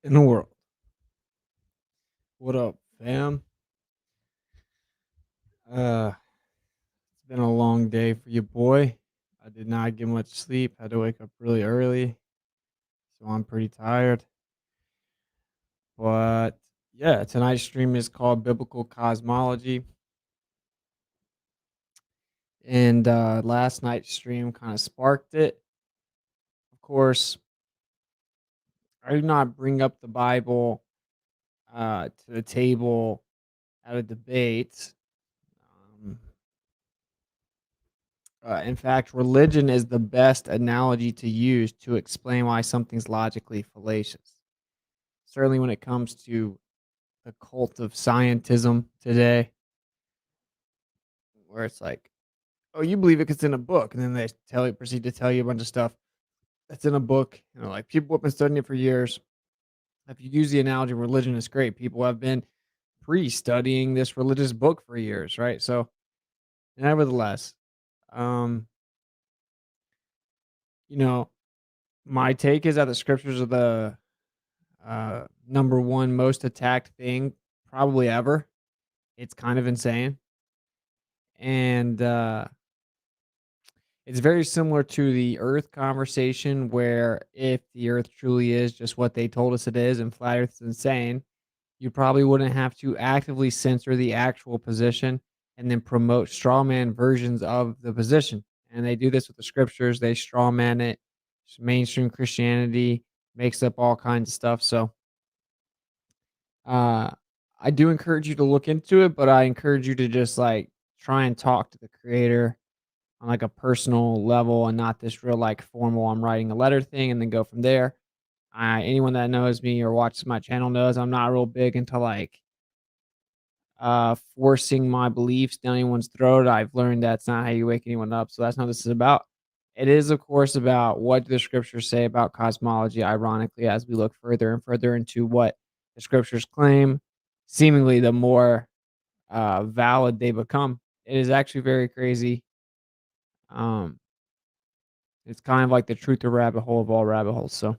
in the world. What up, fam? It's been a long day for your boy. I did not get much sleep. Had to wake up really early, so I'm pretty tired. But yeah, tonight's stream is called Biblical Cosmology, and last night's stream kind of sparked it. Of course, I do not bring up the Bible to the table at a debate. Um, in fact, religion is the best analogy to use to explain why something's logically fallacious. Certainly, when it comes to the cult of scientism today, where it's like, "Oh, you believe it 'cause it's in a book," and then they proceed to tell you a bunch of stuff that's in a book. Like people have been studying it for years. If you use the analogy, of religion is great. People have been pre-studying this religious book for years, right? So, nevertheless, um, you know, my take is that the scriptures are the number one most attacked thing probably ever. It's kind of insane. And it's very similar to the Earth conversation, where if the Earth truly is just what they told us it is and flat Earth's insane, you probably wouldn't have to actively censor the actual position and then promote straw man versions of the position. And they do this with the scriptures, they straw man it. Mainstream Christianity makes up all kinds of stuff. So Uh, I do encourage you to look into it, but I encourage you to just, like, try and talk to the creator on, like, a personal level and not this real, like, formal, "I'm writing a letter" thing and then go from there. Anyone that knows me or watches my channel knows I'm not real big into, like, forcing my beliefs down anyone's throat. I've learned that's not how you wake anyone up, so that's not what this is about. It is, of course, about what do the scriptures say about cosmology, ironically, as we look further and further into what the scriptures claim, seemingly the more, valid they become. It is actually very crazy. Um, it's kind of like the truth or rabbit hole of all rabbit holes, so,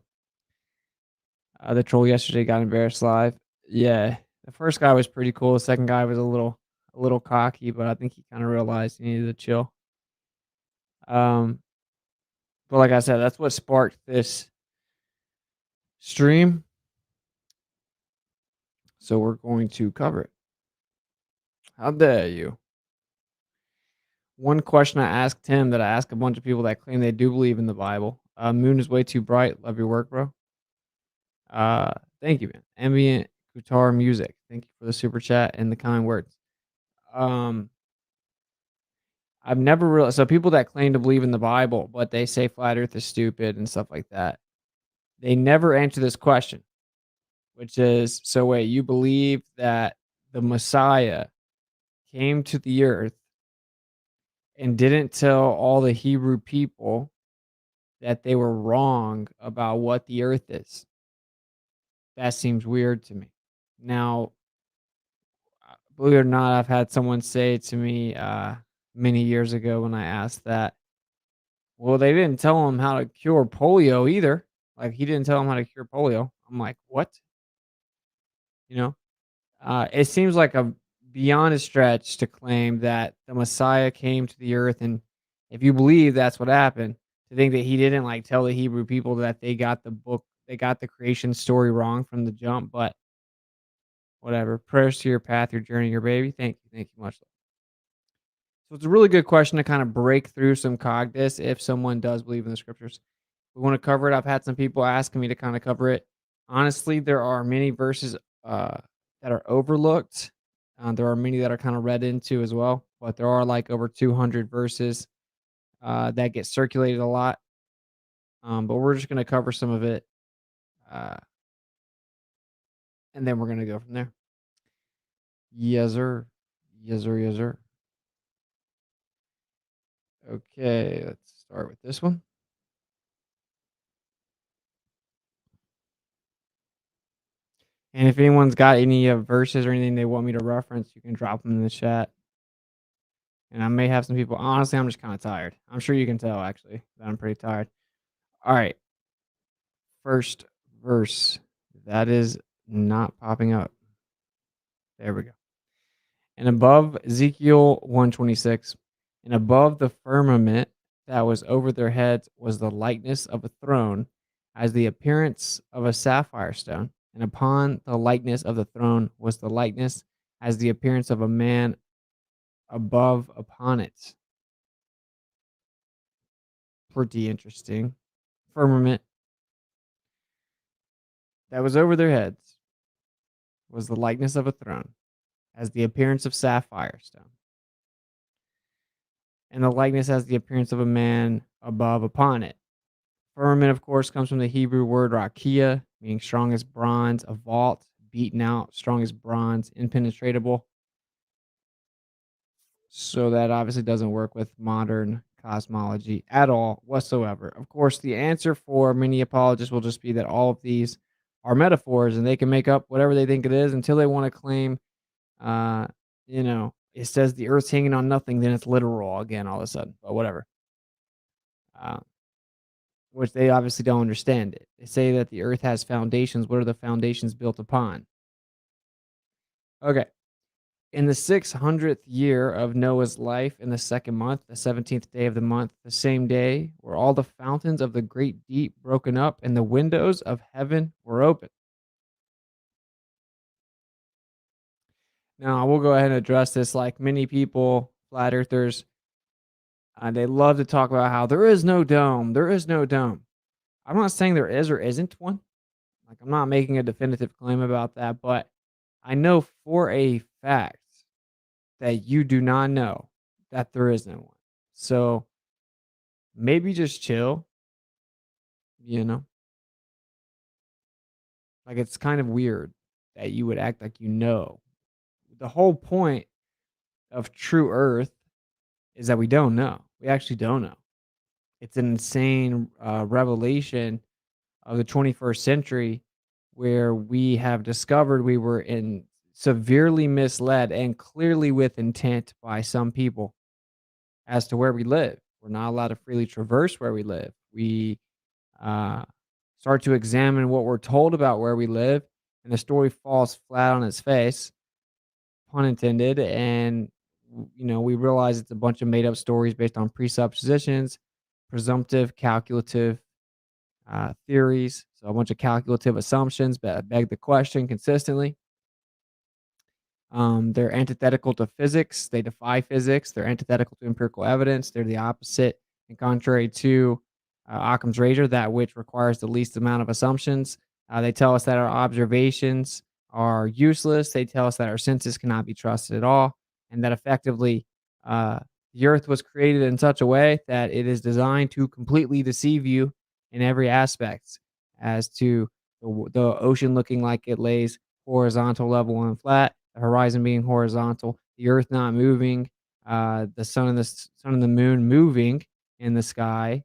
the troll yesterday got embarrassed live. Yeah, the first guy was pretty cool, the second guy was a little cocky, but I think he kinda realized he needed to chill. Um, but like I said, that's what sparked this stream, so we're going to cover it. How dare you? One question I asked him that I ask a bunch of people that claim they do believe in the Bible. Moon is way too bright. Love your work, bro. Uh, Thank you, man. Ambient guitar music. Thank you for the super chat and the kind words. Um, I've never really so people that claim to believe in the Bible, but they say flat Earth is stupid and stuff like that. They never answer this question, which is, so wait, you believe that the Messiah came to the earth and didn't tell all the Hebrew people that they were wrong about what the earth is? That seems weird to me. Now, believe it or not, I've had someone say to me many years ago when I asked that, well, they didn't tell him how to cure polio either. Like, he didn't tell him how to cure polio. I'm like, what? You know? It seems like a beyond a stretch to claim that the Messiah came to the earth, and if you believe that's what happened, to think that he didn't like tell the Hebrew people that they got the creation story wrong from the jump. But whatever. Prayers to your path, your journey, your baby. Thank you much. So it's a really good question to kind of break through some cognitus if someone does believe in the scriptures. We want to cover it. I've had some people asking me to kind of cover it. Honestly, there are many verses that are overlooked. There are many that are kind of read into as well, but there are like over 200 verses that get circulated a lot. But we're just going to cover some of it, uh, and then we're going to go from there. Yes, sir. Yes, sir. Yes, sir. Okay, let's start with this one. And if anyone's got any verses or anything they want me to reference, you can drop them in the chat. And I may have some people. Honestly, I'm just kind of tired. I'm sure you can tell actually that I'm pretty tired. All right. First verse That is not popping up. There we go. And above Ezekiel 126, and above the firmament that was over their heads was the likeness of a throne, as the appearance of a sapphire stone. And upon the likeness of the throne was the likeness as the appearance of a man above upon it. Pretty interesting. Firmament that was over their heads was the likeness of a throne, as the appearance of sapphire stone. And the likeness has the appearance of a man above upon it. Firmament, of course, comes from the Hebrew word rakia, meaning strong as bronze, a vault, beaten out, strong as bronze, impenetrable. So that obviously doesn't work with modern cosmology at all whatsoever. Of course, the answer for many apologists will just be that all of these are metaphors and they can make up whatever they think it is until they want to claim, uh, it says the earth's hanging on nothing, then it's literal again all of a sudden, but whatever. Uh, which they obviously don't understand it. They say that the earth has foundations. What are the foundations built upon? Okay. In the 600th year of Noah's life, in the second month, the 17th day of the month, the same day, were all the fountains of the great deep broken up, and the windows of heaven were open. Now, I will go ahead and address this. Like many people, flat earthers, they love to talk about how there is no dome. There is no dome. I'm not saying there is or isn't one. Like, I'm not making a definitive claim about that, but I know for a fact that you do not know that there isn't one. So maybe just chill, you know? Like, it's kind of weird that you would act like you know. The whole point of true earth is that we don't know. We actually don't know. It's an insane revelation of the 21st century where we have discovered we were in severely misled and clearly with intent by some people as to where we live. We're not allowed to freely traverse where we live. We uh, start to examine what we're told about where we live, and the story falls flat on its face, pun intended. And we realize it's a bunch of made up stories based on presuppositions, presumptive, calculative theories. So a bunch of calculative assumptions that beg the question consistently. They're antithetical to physics. They defy physics. They're antithetical to empirical evidence. They're the opposite and contrary to Occam's razor, that which requires the least amount of assumptions. They tell us that our observations are useless. They tell us that our senses cannot be trusted at all, and that effectively uh, the earth was created in such a way that it is designed to completely deceive you in every aspect as to the ocean looking like it lays horizontal, level, and flat, the horizon being horizontal, the earth not moving, the sun and the moon moving in the sky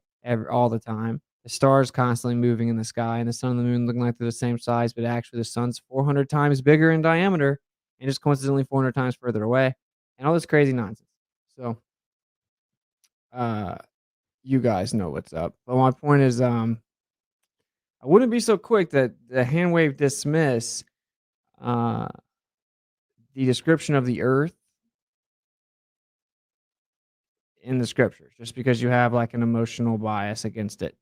all the time, the stars constantly moving in the sky, and the sun and the moon looking like they're the same size, but actually the sun's 400 times bigger in diameter and just coincidentally 400 times further away, and all this crazy nonsense. So, uh, you guys know what's up. But my point is, I wouldn't be so quick that the hand wave dismiss uh, the description of the earth in the scriptures just because you have like an emotional bias against it.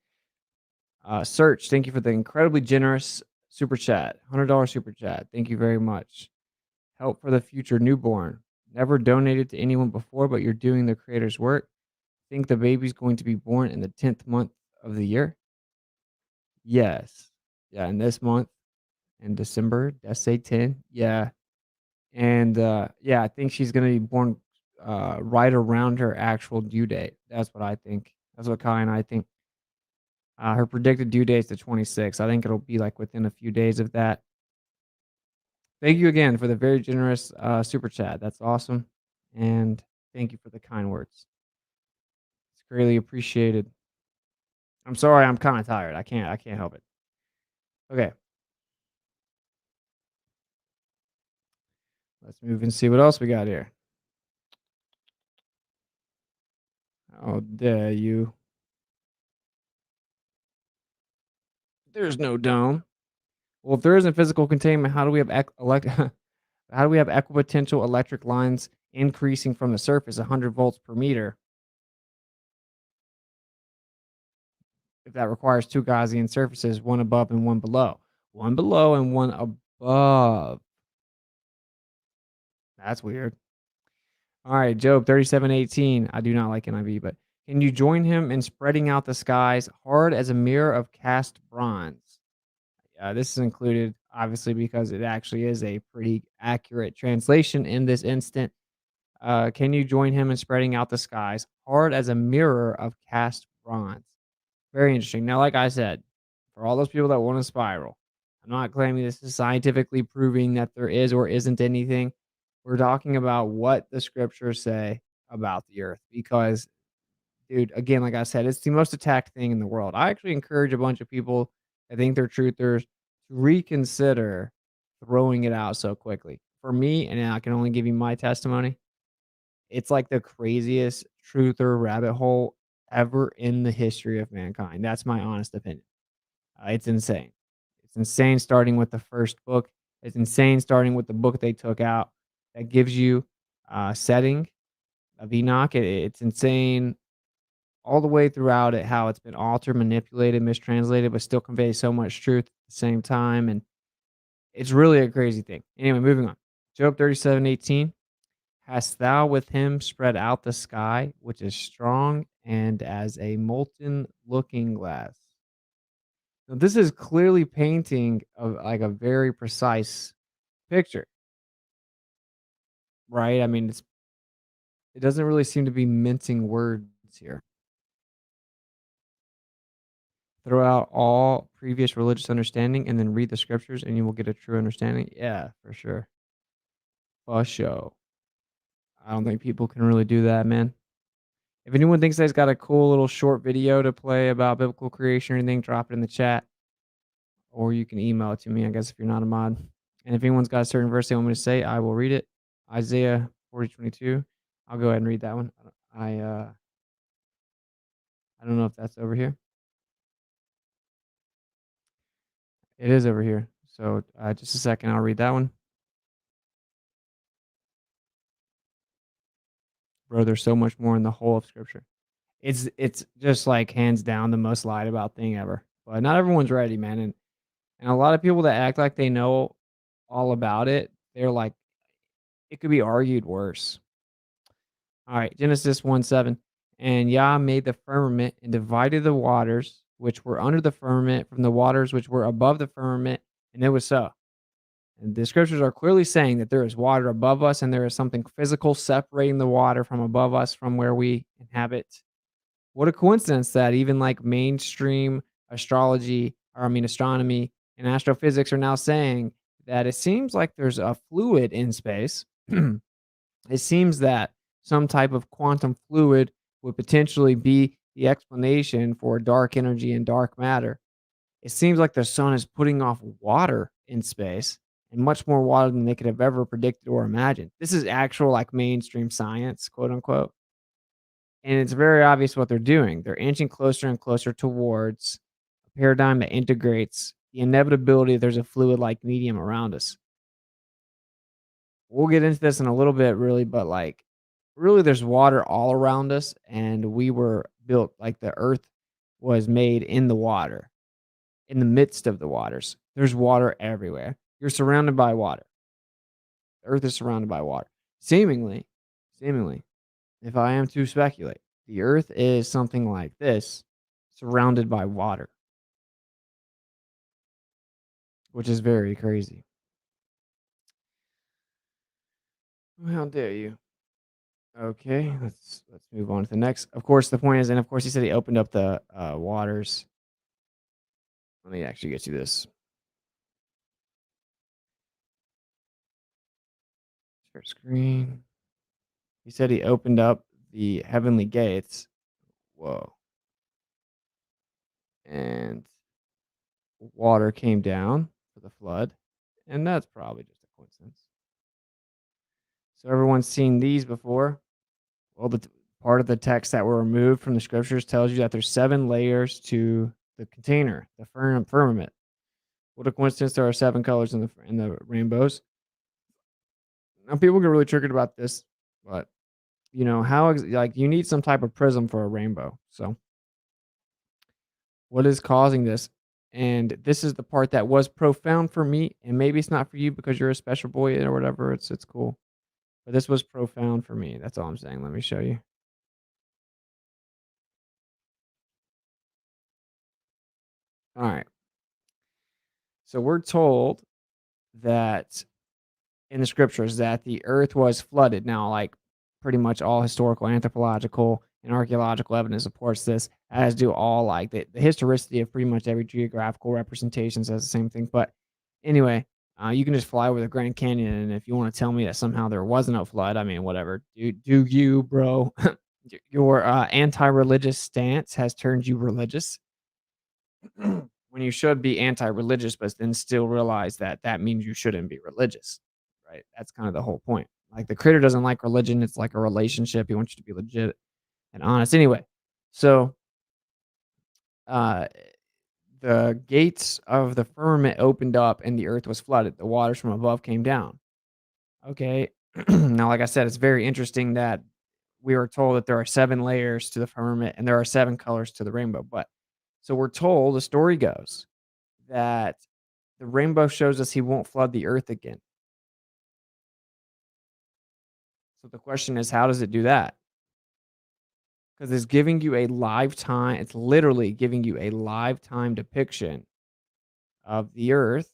Search, thank you for the incredibly generous super chat, $100 super chat. Thank you very much. Help for the future newborn. Never donated to anyone before, but you're doing the creator's work. Think the baby's going to be born in the 10th month of the year? Yes. Yeah, in this month, in December, let's say 10. Yeah. And yeah, I think she's gonna be born right around her actual due date. That's what I think. That's what Kai and I think. Her predicted due date is the 26th. I think it'll be like within a few days of that. Thank you again for the very generous super chat. That's awesome. And thank you for the kind words. It's greatly appreciated. I'm sorry, I'm kind of tired. I can't help it. Okay, let's move and see what else we got here. How dare you? There's no dome. Well, if there isn't physical containment, how do we have how do we have equipotential electric lines increasing from the surface 100 volts per meter if that requires two Gaussian surfaces, one above and one below? One below and one above. That's weird. All right, Job 37:18. I do not like NIV, but can you join him in spreading out the skies hard as a mirror of cast bronze? This is included, obviously, because it actually is a pretty accurate translation in this instant. Can you join him in spreading out the skies hard as a mirror of cast bronze? Very interesting. Now, like I said, for all those people that want to spiral, I'm not claiming this is scientifically proving that there is or isn't anything. We're talking about what the scriptures say about the earth because, dude, again, like I said, it's the most attacked thing in the world. I actually encourage a bunch of people that think they're truthers to reconsider throwing it out so quickly. For me, and I can only give you my testimony, it's like the craziest truther rabbit hole ever in the history of mankind. That's my honest opinion. It's insane. It's insane starting with the first book. It's insane starting with the book they took out that gives you setting of Enoch. It's insane all the way throughout it how it's been altered, manipulated, mistranslated, but still conveys so much truth at the same time. And it's really a crazy thing. Anyway, moving on. Job 37:18. Hast thou with him spread out the sky, which is strong and as a molten looking glass? Now, this is clearly painting like a very precise picture, right? I mean, it doesn't really seem to be mincing words here. Throw out all previous religious understanding and then read the scriptures, and you will get a true understanding. Yeah, for sure. For sure. I don't think people can really do that, man. If anyone thinks they've got a cool little short video to play about biblical creation or anything, drop it in the chat, or you can email it to me, I guess, if you're not a mod. And if anyone's got a certain verse they want me to say, I will read it. Isaiah 40:22. I'll go ahead and read that one. I don't know if that's over here. It is over here. So just a second, I'll read that one. Bro, there's so much more in the whole of Scripture. It's just like hands down the most lied about thing ever. But not everyone's ready, man. And a lot of people that act like they know all about it, they're like, it could be argued worse. All right, Genesis 1:7. And Yah made the firmament and divided the waters which were under the firmament from the waters which were above the firmament, and it was so. And the scriptures are clearly saying that there is water above us and there is something physical separating the water from above us from where we inhabit. What a coincidence that even like mainstream astrology, or I mean astronomy and astrophysics are now saying that it seems like there's a fluid in space. It seems that some type of quantum fluid would potentially be the explanation for dark energy and dark matter. It seems like the sun is putting off water in space and much more water than they could have ever predicted or imagined. This is actual like mainstream science, quote unquote. And it's very obvious what they're doing. They're inching closer and closer towards a paradigm that integrates the inevitability that there's a fluid like medium around us. We'll get into this in a little bit, really, but like, really, there's water all around us, and we were built like the earth was made in the water, in the midst of the waters. There's water everywhere. You're surrounded by water. The earth is surrounded by water. Seemingly, if I am to speculate, the earth is something like this, surrounded by water, which is very crazy. How dare you? Okay, let's move on to the next. Of course, the point is, and of course, he said he opened up the waters. Let me actually get you this. Share screen. He said he opened up the heavenly gates. Whoa. And water came down for the flood. And that's probably just a coincidence. So everyone's seen these before. Well, the part of the text that were removed from the scriptures tells you that there's 7 layers to the container, the firmament. What a coincidence! There are 7 colors in the rainbows. Now people get really triggered about this, but like you need some type of prism for a rainbow. So what is causing this? And this is the part that was profound for me, and maybe it's not for you because you're a special boy or whatever. It's cool, but this was profound for me. That's all I'm saying. Let me show you. All right. So we're told that in the scriptures that the earth was flooded. Now, like pretty much all historical, anthropological, and archaeological evidence supports this, as do all like the historicity of pretty much every geographical representation says the same thing. But anyway, you can just fly over the Grand Canyon, and if you want to tell me that somehow there wasn't a flood, I mean, whatever. Do you, bro? Your anti-religious stance has turned you religious when you should be anti-religious, but then still realize that that means you shouldn't be religious, right? That's kind of the whole point. Like the creator doesn't like religion; it's like a relationship. He wants you to be legit and honest. Anyway, so uh, the gates of the firmament opened up, and the earth was flooded. The waters from above came down. Okay, now, like I said, it's very interesting that we were told that there are 7 layers to the firmament, and there are 7 colors to the rainbow. But so we're told the story goes that the rainbow shows us he won't flood the earth again. So the question is, how does it do that? Because it's giving you a lifetime, it's literally giving you a lifetime depiction of the earth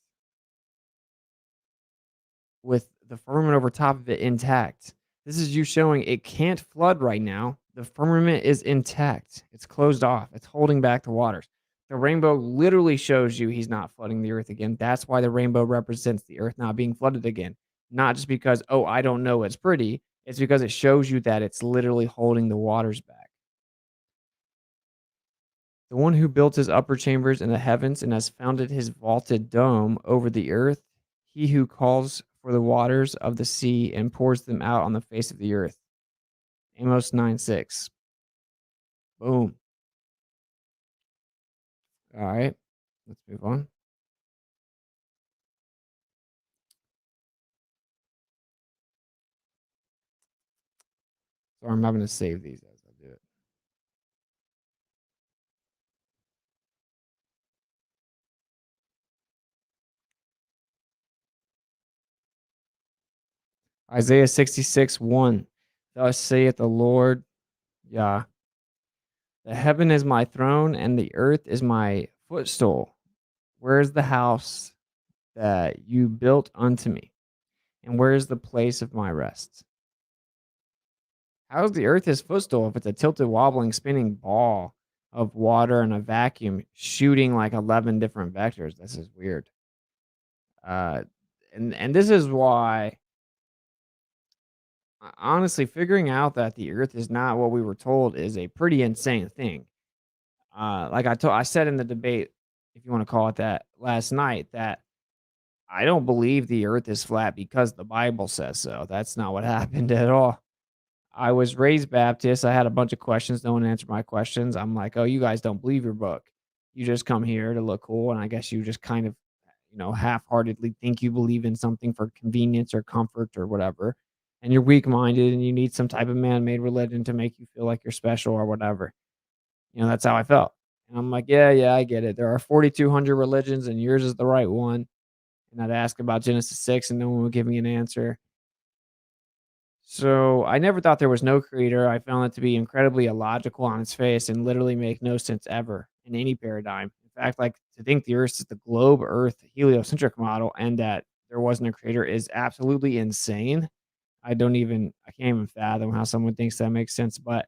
with the firmament over top of it intact. This is you showing it can't flood right now. The firmament is intact. It's closed off. It's holding back the waters. The rainbow literally shows you he's not flooding the earth again. That's why the rainbow represents the earth not being flooded again. Not just because, oh, I don't know, it's pretty. It's because it shows you that it's literally holding the waters back. The one who built his upper chambers in the heavens and has founded his vaulted dome over the earth, he who calls for the waters of the sea and pours them out on the face of the earth. Amos 9:6. Boom. All right. Let's move on. Sorry, I'm having to save these as I do it. Isaiah 66:1. Thus saith the Lord Yah, the heaven is my throne and the earth is my footstool. Where is the house that you built unto me? And where is the place of my rest? How is the earth his footstool if it's a tilted, wobbling, spinning ball of water in a vacuum shooting like 11 different vectors? This is weird. Uh, and this is why, honestly, figuring out that the earth is not what we were told is a pretty insane thing. Like I said in the debate, if you want to call it that, last night, that I don't believe the earth is flat because the Bible says so. That's not what happened at all. I was raised Baptist. I had a bunch of questions. No one answered my questions. I'm like, "Oh, you guys don't believe your book. You just come here to look cool." And I guess you just kind of, half-heartedly think you believe in something for convenience or comfort or whatever. And you're weak-minded and you need some type of man-made religion to make you feel like you're special or whatever. That's how I felt. And I'm like, "Yeah, yeah, I get it. There are 4,200 religions and yours is the right one." And I'd ask about Genesis 6 and no one would give me an answer. So I never thought there was no creator. I found it to be incredibly illogical on its face and literally make no sense ever in any paradigm. In fact, like to think the Earth is the globe Earth heliocentric model and that there wasn't a creator is absolutely insane. I can't even fathom how someone thinks that makes sense. But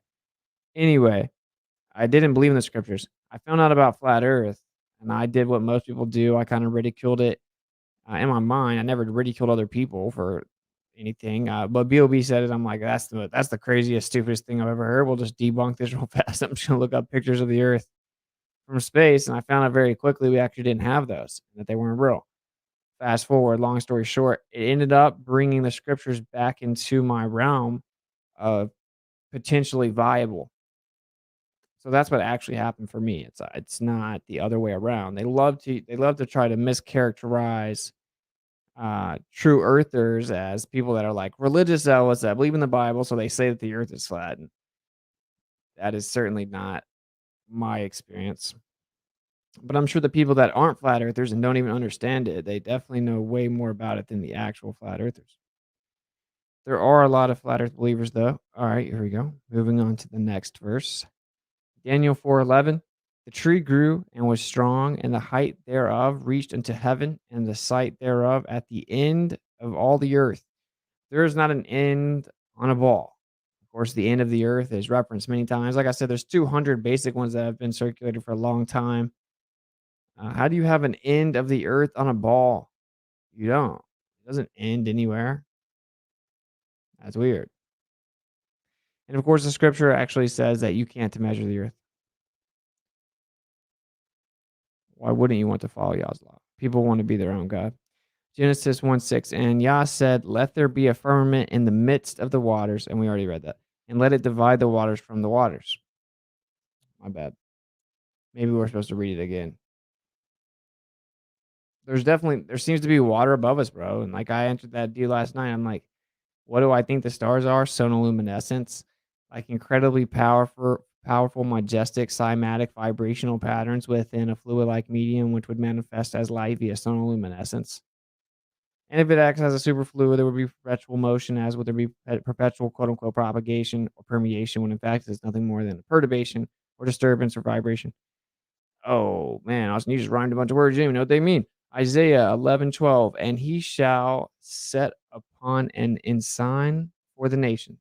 anyway, I didn't believe in the scriptures. I found out about flat Earth and I did what most people do. I kind of ridiculed it in my mind. I never ridiculed other people for anything, but BOB said it. I'm like, that's the craziest, stupidest thing I've ever heard. We'll just debunk this real fast. I'm just gonna look up pictures of the Earth from space, and I found out very quickly we actually didn't have those, and that they weren't real. Fast forward, long story short, it ended up bringing the scriptures back into my realm of potentially viable. So that's what actually happened for me. It's not the other way around. They love to try to mischaracterize true earthers as people that are like religious zealots that believe in the Bible, so they say that the earth is flat. And that is certainly not my experience. But I'm sure the people that aren't flat earthers and don't even understand it, they definitely know way more about it than the actual flat earthers. There are a lot of flat earth believers though. All right, here we go. Moving on to the next verse. Daniel 4:11. The tree grew and was strong, and the height thereof reached unto heaven, and the sight thereof at the end of all the earth. There is not an end on a ball. Of course, the end of the earth is referenced many times. Like I said, there's 200 basic ones that have been circulated for a long time. How do you have an end of the earth on a ball? You don't. It doesn't end anywhere. That's weird. And of course, the scripture actually says that you can't measure the earth. Why wouldn't you want to follow Yah's law? People want to be their own God. Genesis 1:6. And Yah said, let there be a firmament in the midst of the waters. And we already read that. And let it divide the waters from the waters. My bad. Maybe we're supposed to read it again. There seems to be water above us, bro. And like I answered that dude last night, I'm like, what do I think the stars are? Sonoluminescence, like incredibly powerful, majestic, cymatic vibrational patterns within a fluid-like medium, which would manifest as light via sonoluminescence. And if it acts as a superfluid, there would be perpetual motion, as would there be perpetual quote unquote propagation or permeation, when in fact it's nothing more than a perturbation or disturbance or vibration. Oh man, Austin, you just rhymed a bunch of words. You don't even know what they mean. Isaiah 11:12, and he shall set upon an ensign for the nations,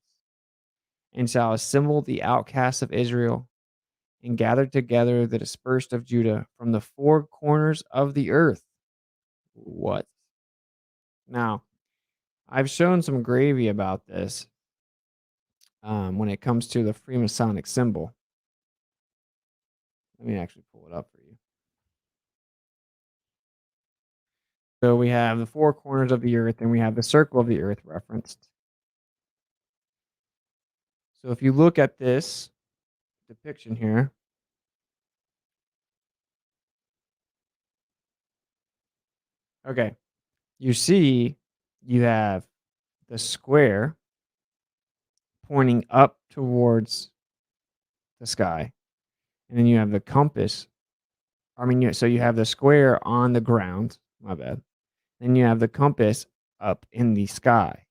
and shall assemble the outcasts of Israel, and gather together the dispersed of Judah from the four corners of the earth. What? Now, I've shown some gravy about this when it comes to the Freemasonic symbol. Let me actually pull it up for you. So we have the four corners of the earth, and we have the circle of the earth referenced. So if you look at this depiction here, okay, you see you have the square pointing up towards the sky, and then you have the compass. So you have the square on the ground. My bad. Then you have the compass up in the sky.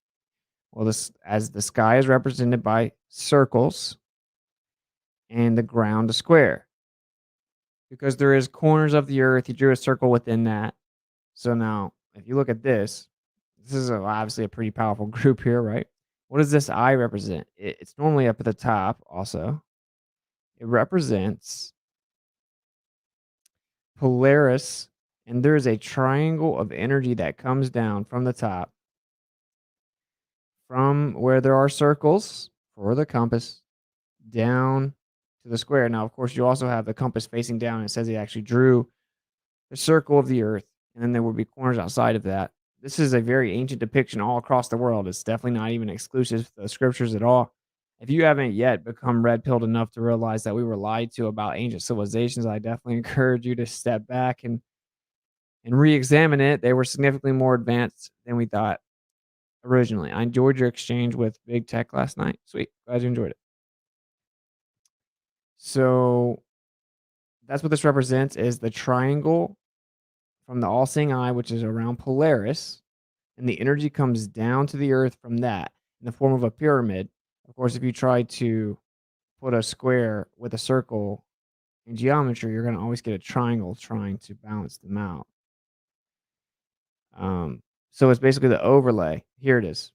Well, this as the sky is represented by circles, and the ground a square. Because there is corners of the earth, he drew a circle within that. So now, if you look at this is obviously a pretty powerful group here, right? What does this eye represent? It's normally up at the top also. It represents Polaris, and there is a triangle of energy that comes down from the top, from where there are circles for the compass, down to the square. Now, of course, you also have the compass facing down. It says he actually drew the circle of the earth, and then there would be corners outside of that. This is a very ancient depiction all across the world. It's definitely not even exclusive to the scriptures at all. If you haven't yet become red pilled enough to realize that we were lied to about ancient civilizations, I definitely encourage you to step back and re-examine it. They were significantly more advanced than we thought originally. I enjoyed your exchange with Big Tech last night. Sweet. Glad you enjoyed it. So that's what this represents, is the triangle from the all-seeing eye, which is around Polaris, and the energy comes down to the earth from that in the form of a pyramid. Of course, if you try to put a square with a circle in geometry, you're going to always get a triangle trying to balance them out. So it's basically the overlay. Here it is.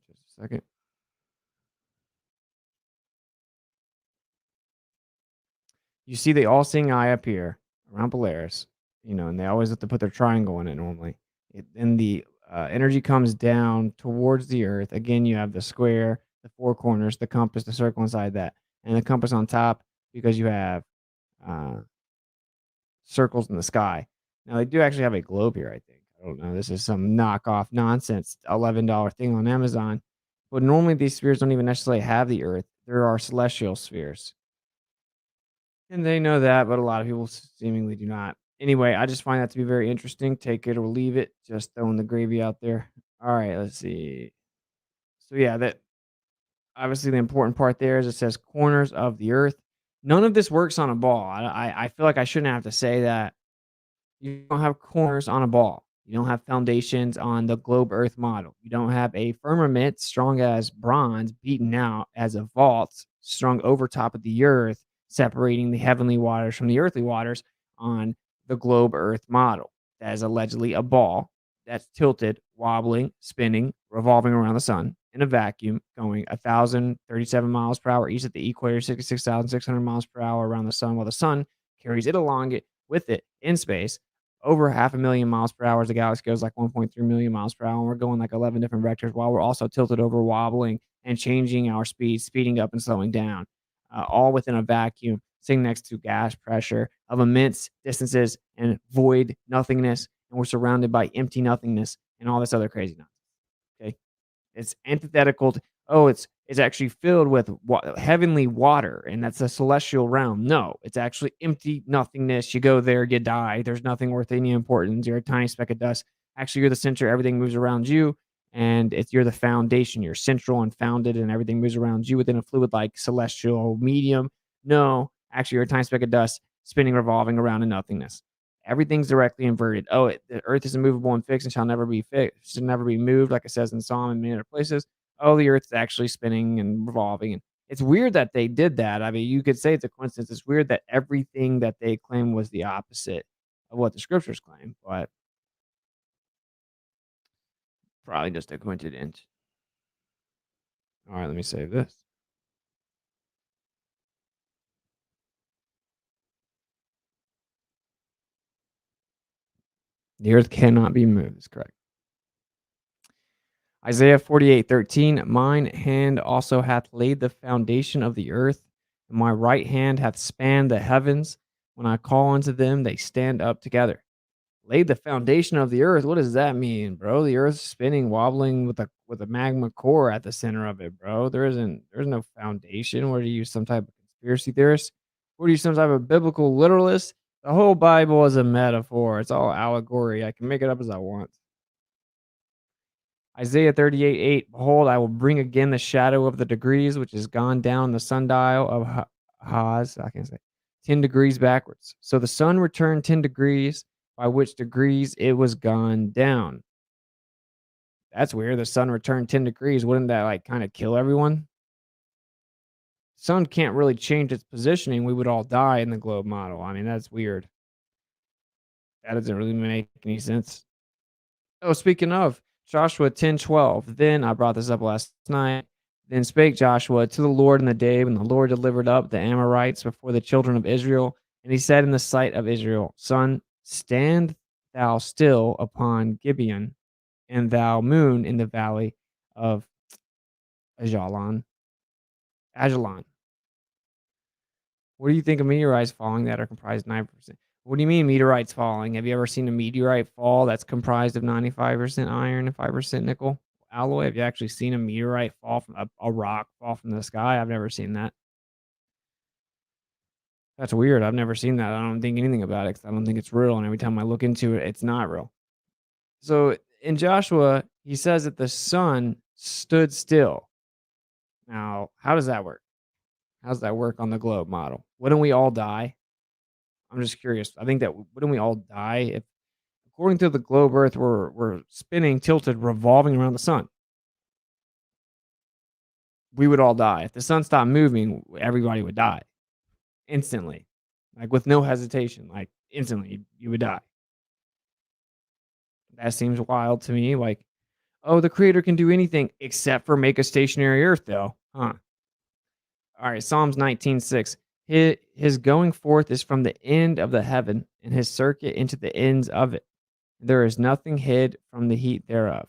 Just a second. You see the all-seeing eye up here around Polaris, and they always have to put their triangle in it normally. Then the energy comes down towards the earth. Again, you have the square, the four corners, the compass, the circle inside that, and the compass on top, because you have circles in the sky. Now, they do actually have a globe here, I think. I don't know. This is some knockoff nonsense $11 thing on Amazon. But normally these spheres don't even necessarily have the earth. There are celestial spheres. And they know that, but a lot of people seemingly do not. Anyway, I just find that to be very interesting. Take it or leave it. Just throwing the gravy out there. All right, let's see. So yeah, that obviously the important part there is it says corners of the earth. None of this works on a ball. I feel like I shouldn't have to say that. You don't have corners on a ball. You don't have foundations on the globe Earth model. You don't have a firmament strong as bronze beaten out as a vault strung over top of the earth, separating the heavenly waters from the earthly waters on the globe Earth model. That is allegedly a ball that's tilted, wobbling, spinning, revolving around the sun in a vacuum, going 1,037 miles per hour east at the equator, 66,600 miles per hour around the sun, while the sun carries it along it with it in space over half a million miles per hour as the galaxy goes like 1.3 million miles per hour. And we're going like 11 different vectors while we're also tilted over, wobbling and changing our speed, speeding up and slowing down, all within a vacuum, sitting next to gas pressure of immense distances and void nothingness. And we're surrounded by empty nothingness and all this other crazy nonsense. Okay. It's antithetical to, oh, it's actually filled with heavenly water, and that's a celestial realm. No, it's actually empty nothingness. You go there, you die. There's nothing worth any importance. You're a tiny speck of dust. Actually, you're the center. Everything moves around you, and it's you're the foundation. You're central and founded, and everything moves around you within a fluid-like celestial medium. No, actually, you're a tiny speck of dust spinning, revolving around in nothingness. Everything's directly inverted. Oh, the earth is immovable and fixed and shall never be fixed, should never be moved, like it says in Psalm and many other places. Oh, the earth's actually spinning and revolving. And it's weird that they did that. I mean, you could say it's a coincidence. It's weird that everything that they claim was the opposite of what the scriptures claim, but probably just a coincidence. All right, let me save this. The earth cannot be moved. Is correct. Isaiah 48:13, mine hand also hath laid the foundation of the earth, and my right hand hath spanned the heavens. When I call unto them, they stand up together. Laid the foundation of the earth. What does that mean, bro? The earth's spinning, wobbling with a magma core at the center of it, bro. There's no foundation. What are you, some type of conspiracy theorist? What are you, some type of biblical literalist? The whole Bible is a metaphor. It's all allegory. I can make it up as I want. Isaiah 38:8, behold, I will bring again the shadow of the degrees, which is gone down the sundial of Haz, I can't say, 10 degrees backwards. So the sun returned 10 degrees, by which degrees it was gone down. That's weird. The sun returned 10 degrees. Wouldn't that like kind of kill everyone? Sun can't really change its positioning. We would all die in the globe model. I mean, that's weird. That doesn't really make any sense. Oh, speaking of Joshua 10:12, then I brought this up last night. Then spake Joshua to the Lord in the day when the Lord delivered up the Amorites before the children of Israel. And he said in the sight of Israel, Sun, stand thou still upon Gibeon, and thou moon in the valley of Ajalon. Ajalon. What do you think of meteorites falling that are comprised 9%? What do you mean meteorites falling? Have you ever seen a meteorite fall that's comprised of 95% iron and 5% nickel alloy? Have you actually seen a meteorite fall from a rock fall from the sky? I've never seen that. That's weird. I've never seen that. I don't think anything about it because I don't think it's real. And every time I look into it, it's not real. So in Joshua, he says that the sun stood still. Now, how does that work? How does that work on the globe model? Wouldn't we all die? I'm just curious. I think that wouldn't we all die if, according to the globe Earth, we're spinning, tilted, revolving around the sun? We would all die. If the sun stopped moving, everybody would die instantly, like with no hesitation, like instantly you would die. That seems wild to me. Like, oh, the creator can do anything except for make a stationary Earth, though, huh? All right, Psalms 19:6. His going forth is from the end of the heaven, and his circuit into the ends of it. There is nothing hid from the heat thereof.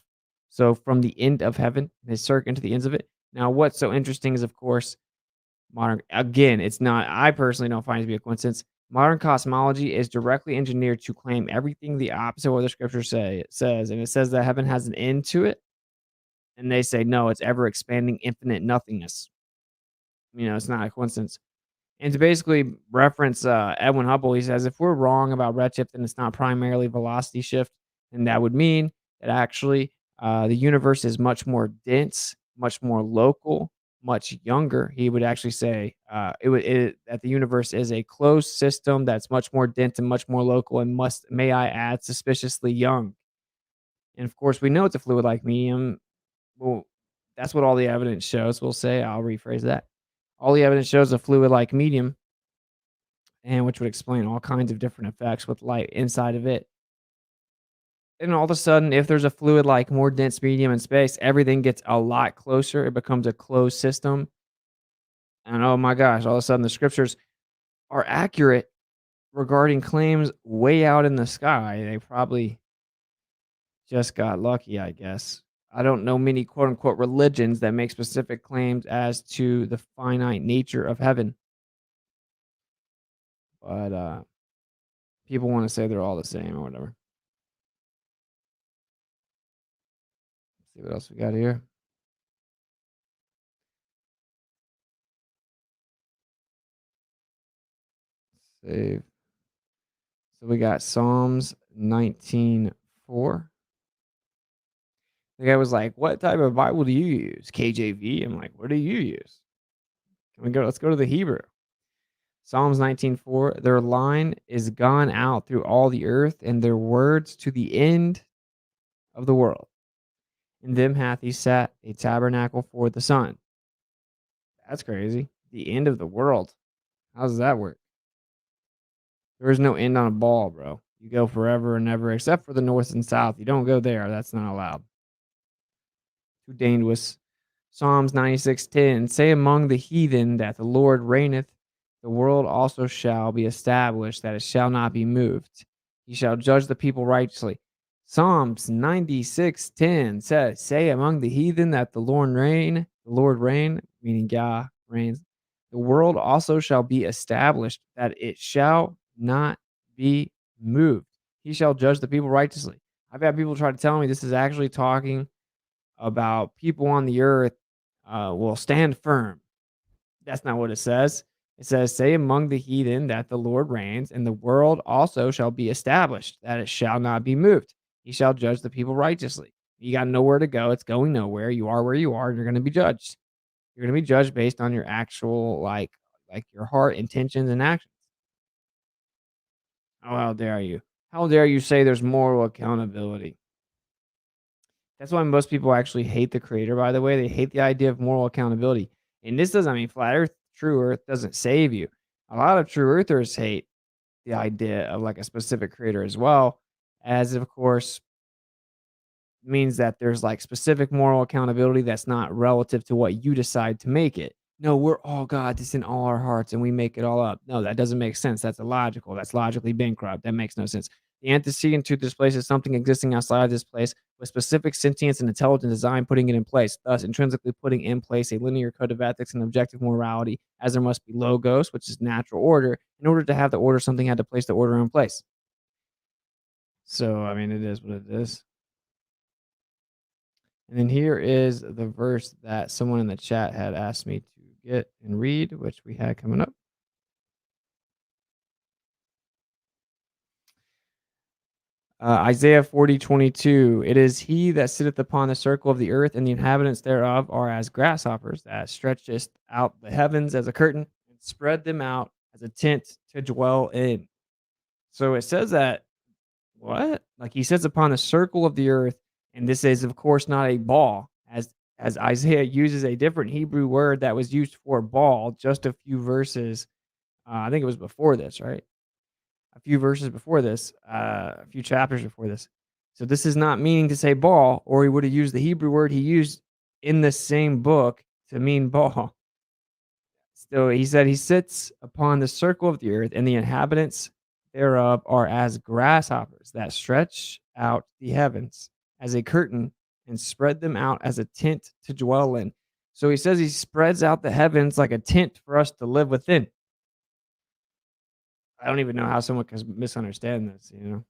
So from the end of heaven, his circuit into the ends of it. Now, what's so interesting is, of course, modern. Again, it's not. I personally don't find it to be a coincidence. Modern cosmology is directly engineered to claim everything the opposite of what the scripture says, and it says that heaven has an end to it, and they say no, it's ever expanding, infinite nothingness. It's not a coincidence. And to basically reference, Edwin Hubble, he says, "If we're wrong about redshift and it's not primarily velocity shift, then that would mean that actually, the universe is much more dense, much more local, much younger." He would actually say, that the universe is a closed system that's much more dense and much more local and must, may I add, suspiciously young. And, of course, we know it's a fluid-like medium. Well, that's what all the evidence shows, we'll say. I'll rephrase that. All the evidence shows a fluid-like medium, and which would explain all kinds of different effects with light inside of it. And all of a sudden, if there's a fluid like more dense medium in space, everything gets a lot closer. It becomes a closed system. And oh my gosh, all of a sudden the scriptures are accurate regarding claims way out in the sky. They probably just got lucky, I guess. I don't know many quote unquote religions that make specific claims as to the finite nature of heaven, but people want to say they're all the same or whatever. See what else we got here. Save. So we got Psalms 19:4. The guy was like, "What type of Bible do you use?" KJV. I'm like, "What do you use?" Can we go? Let's go to the Hebrew. Psalms 19:4. Their line is gone out through all the earth, and their words to the end of the world. In them hath he set a tabernacle for the sun. That's crazy. The end of the world. How does that work? There is no end on a ball, bro. You go forever and ever, except for the north and south. You don't go there. That's not allowed. Too dangerous. Psalms 96:10. Say among the heathen that the Lord reigneth. The world also shall be established, that it shall not be moved. He shall judge the people righteously. Psalms 96:10 says, say among the heathen that the Lord reign, meaning Yah reigns. The world also shall be established, that it shall not be moved. He shall judge the people righteously. I've had people try to tell me this is actually talking about people on the earth will stand firm. That's not what it says. It says, say among the heathen that the Lord reigns, and the world also shall be established, that it shall not be moved. He shall judge the people righteously. You got nowhere to go. It's going nowhere. You are where you are, and you're going to be judged. You're going to be judged based on your actual, like your heart, intentions, and actions. Oh, how dare you? How dare you say there's moral accountability? That's why most people actually hate the creator, by the way. They hate the idea of moral accountability. And this doesn't mean flat earth, true earth doesn't save you. A lot of true earthers hate the idea of like a specific creator as well, as of course means that there's like specific moral accountability that's not relative to what you decide to make it. No, we're all God, it's in all our hearts, and we make it all up. No, that doesn't make sense. That's illogical. That's logically bankrupt. That makes no sense. The antecedent to this place is something existing outside of this place with specific sentience and intelligent design putting it in place, thus intrinsically putting in place a linear code of ethics and objective morality, as there must be logos, which is natural order. In order to have the order, something had to place the order in place. So, I mean, it is what it is. And then here is the verse that someone in the chat had asked me to get and read, which we had coming up. Isaiah 40:22. It is he that sitteth upon the circle of the earth, and the inhabitants thereof are as grasshoppers, that stretcheth out the heavens as a curtain, and spread them out as a tent to dwell in. So it says that what? Like he sits upon the circle of the earth, and this is of course not a ball, as Isaiah uses a different Hebrew word that was used for ball just a few verses. I think it was before this, right? A few verses before this, a few chapters before this. So this is not meaning to say ball, or he would have used the Hebrew word he used in the same book to mean ball. So he said, he sits upon the circle of the earth, and the inhabitants thereof are as grasshoppers that stretch out the heavens as a curtain and spread them out as a tent to dwell in. So he says he spreads out the heavens like a tent for us to live within. I don't even know how someone can misunderstand this, you know?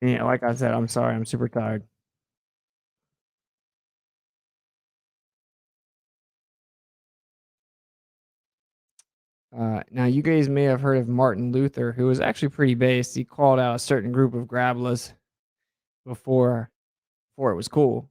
Yeah, like I said, I'm sorry, I'm super tired. Now you guys may have heard of Martin Luther, who was actually pretty based. He called out a certain group of grablers before before it was cool.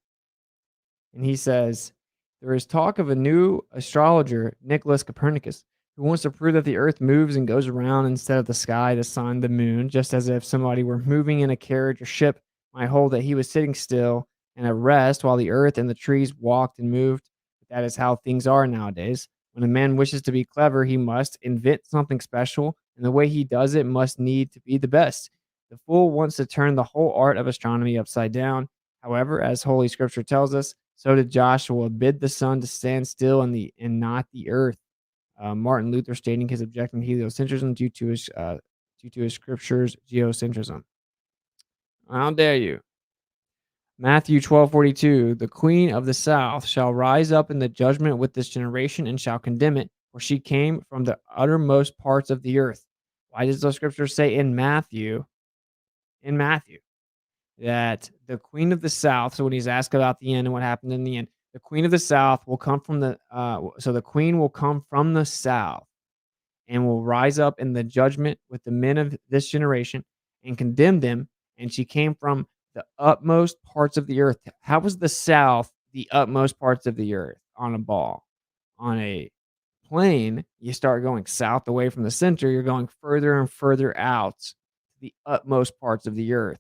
And he says, there is talk of a new astrologer, Nicholas Copernicus, who wants to prove that the earth moves and goes around instead of the sky, the sun, the moon, just as if somebody were moving in a carriage or ship might hold that he was sitting still and at rest while the earth and the trees walked and moved. That is how things are nowadays. When a man wishes to be clever, he must invent something special, and the way he does it must need to be the best. The fool wants to turn the whole art of astronomy upside down. However, as Holy Scripture tells us, so did Joshua bid the sun to stand still and not the earth. Martin Luther stating his objection to heliocentrism due to his scriptures geocentrism. How dare you? Matthew 12:42. The queen of the south shall rise up in the judgment with this generation and shall condemn it, for she came from the uttermost parts of the earth. Why does the scripture say in Matthew, that the queen of the south, so when he's asked about the end and what happened in the end, the queen of the south will come from the queen will come from the south and will rise up in the judgment with the men of this generation and condemn them. And she came from the utmost parts of the earth. How was the south the utmost parts of the earth on a ball? On a plane, you start going south away from the center, you're going further and further out to the utmost parts of the earth.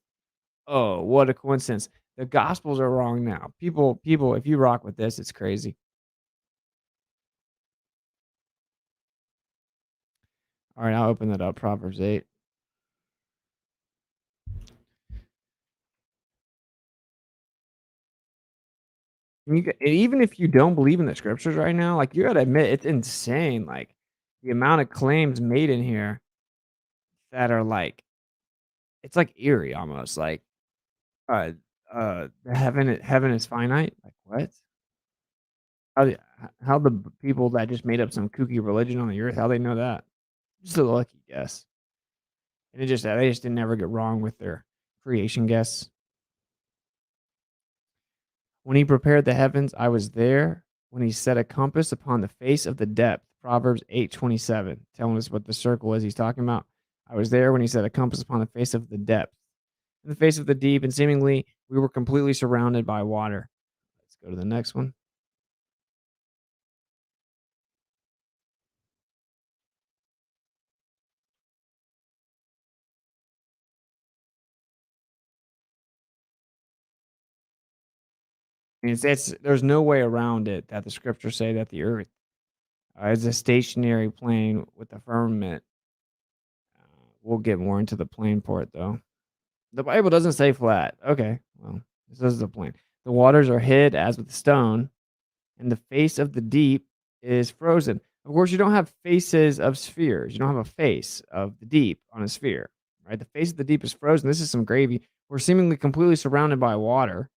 Oh, what a coincidence. The gospels are wrong now. People, if you rock with this, it's crazy. All right, I'll open that up. Proverbs 8. Even if you don't believe in the scriptures right now, like you gotta admit it's insane. Like the amount of claims made in here that are like it's like eerie almost. Like uh the heaven is finite. Like what? How the people that just made up some kooky religion on the earth, how they know that? Just a lucky guess. And they just didn't ever get wrong with their creation guess. When he prepared the heavens, I was there. When he set a compass upon the face of the depth, Proverbs 8:27, telling us what the circle is he's talking about. I was there when he set a compass upon the face of the depth, in the face of the deep, and seemingly we were completely surrounded by water. Let's go to the next one. And it's there's no way around it that the scriptures say that the earth is a stationary plane with the firmament. We'll get more into the plane part though. The Bible doesn't say flat. Okay, well, this is the plane. The waters are hid as with stone, and the face of the deep is frozen. Of course, you don't have faces of spheres. You don't have a face of the deep on a sphere, right? The face of the deep is frozen. This is some gravy. We're seemingly completely surrounded by water.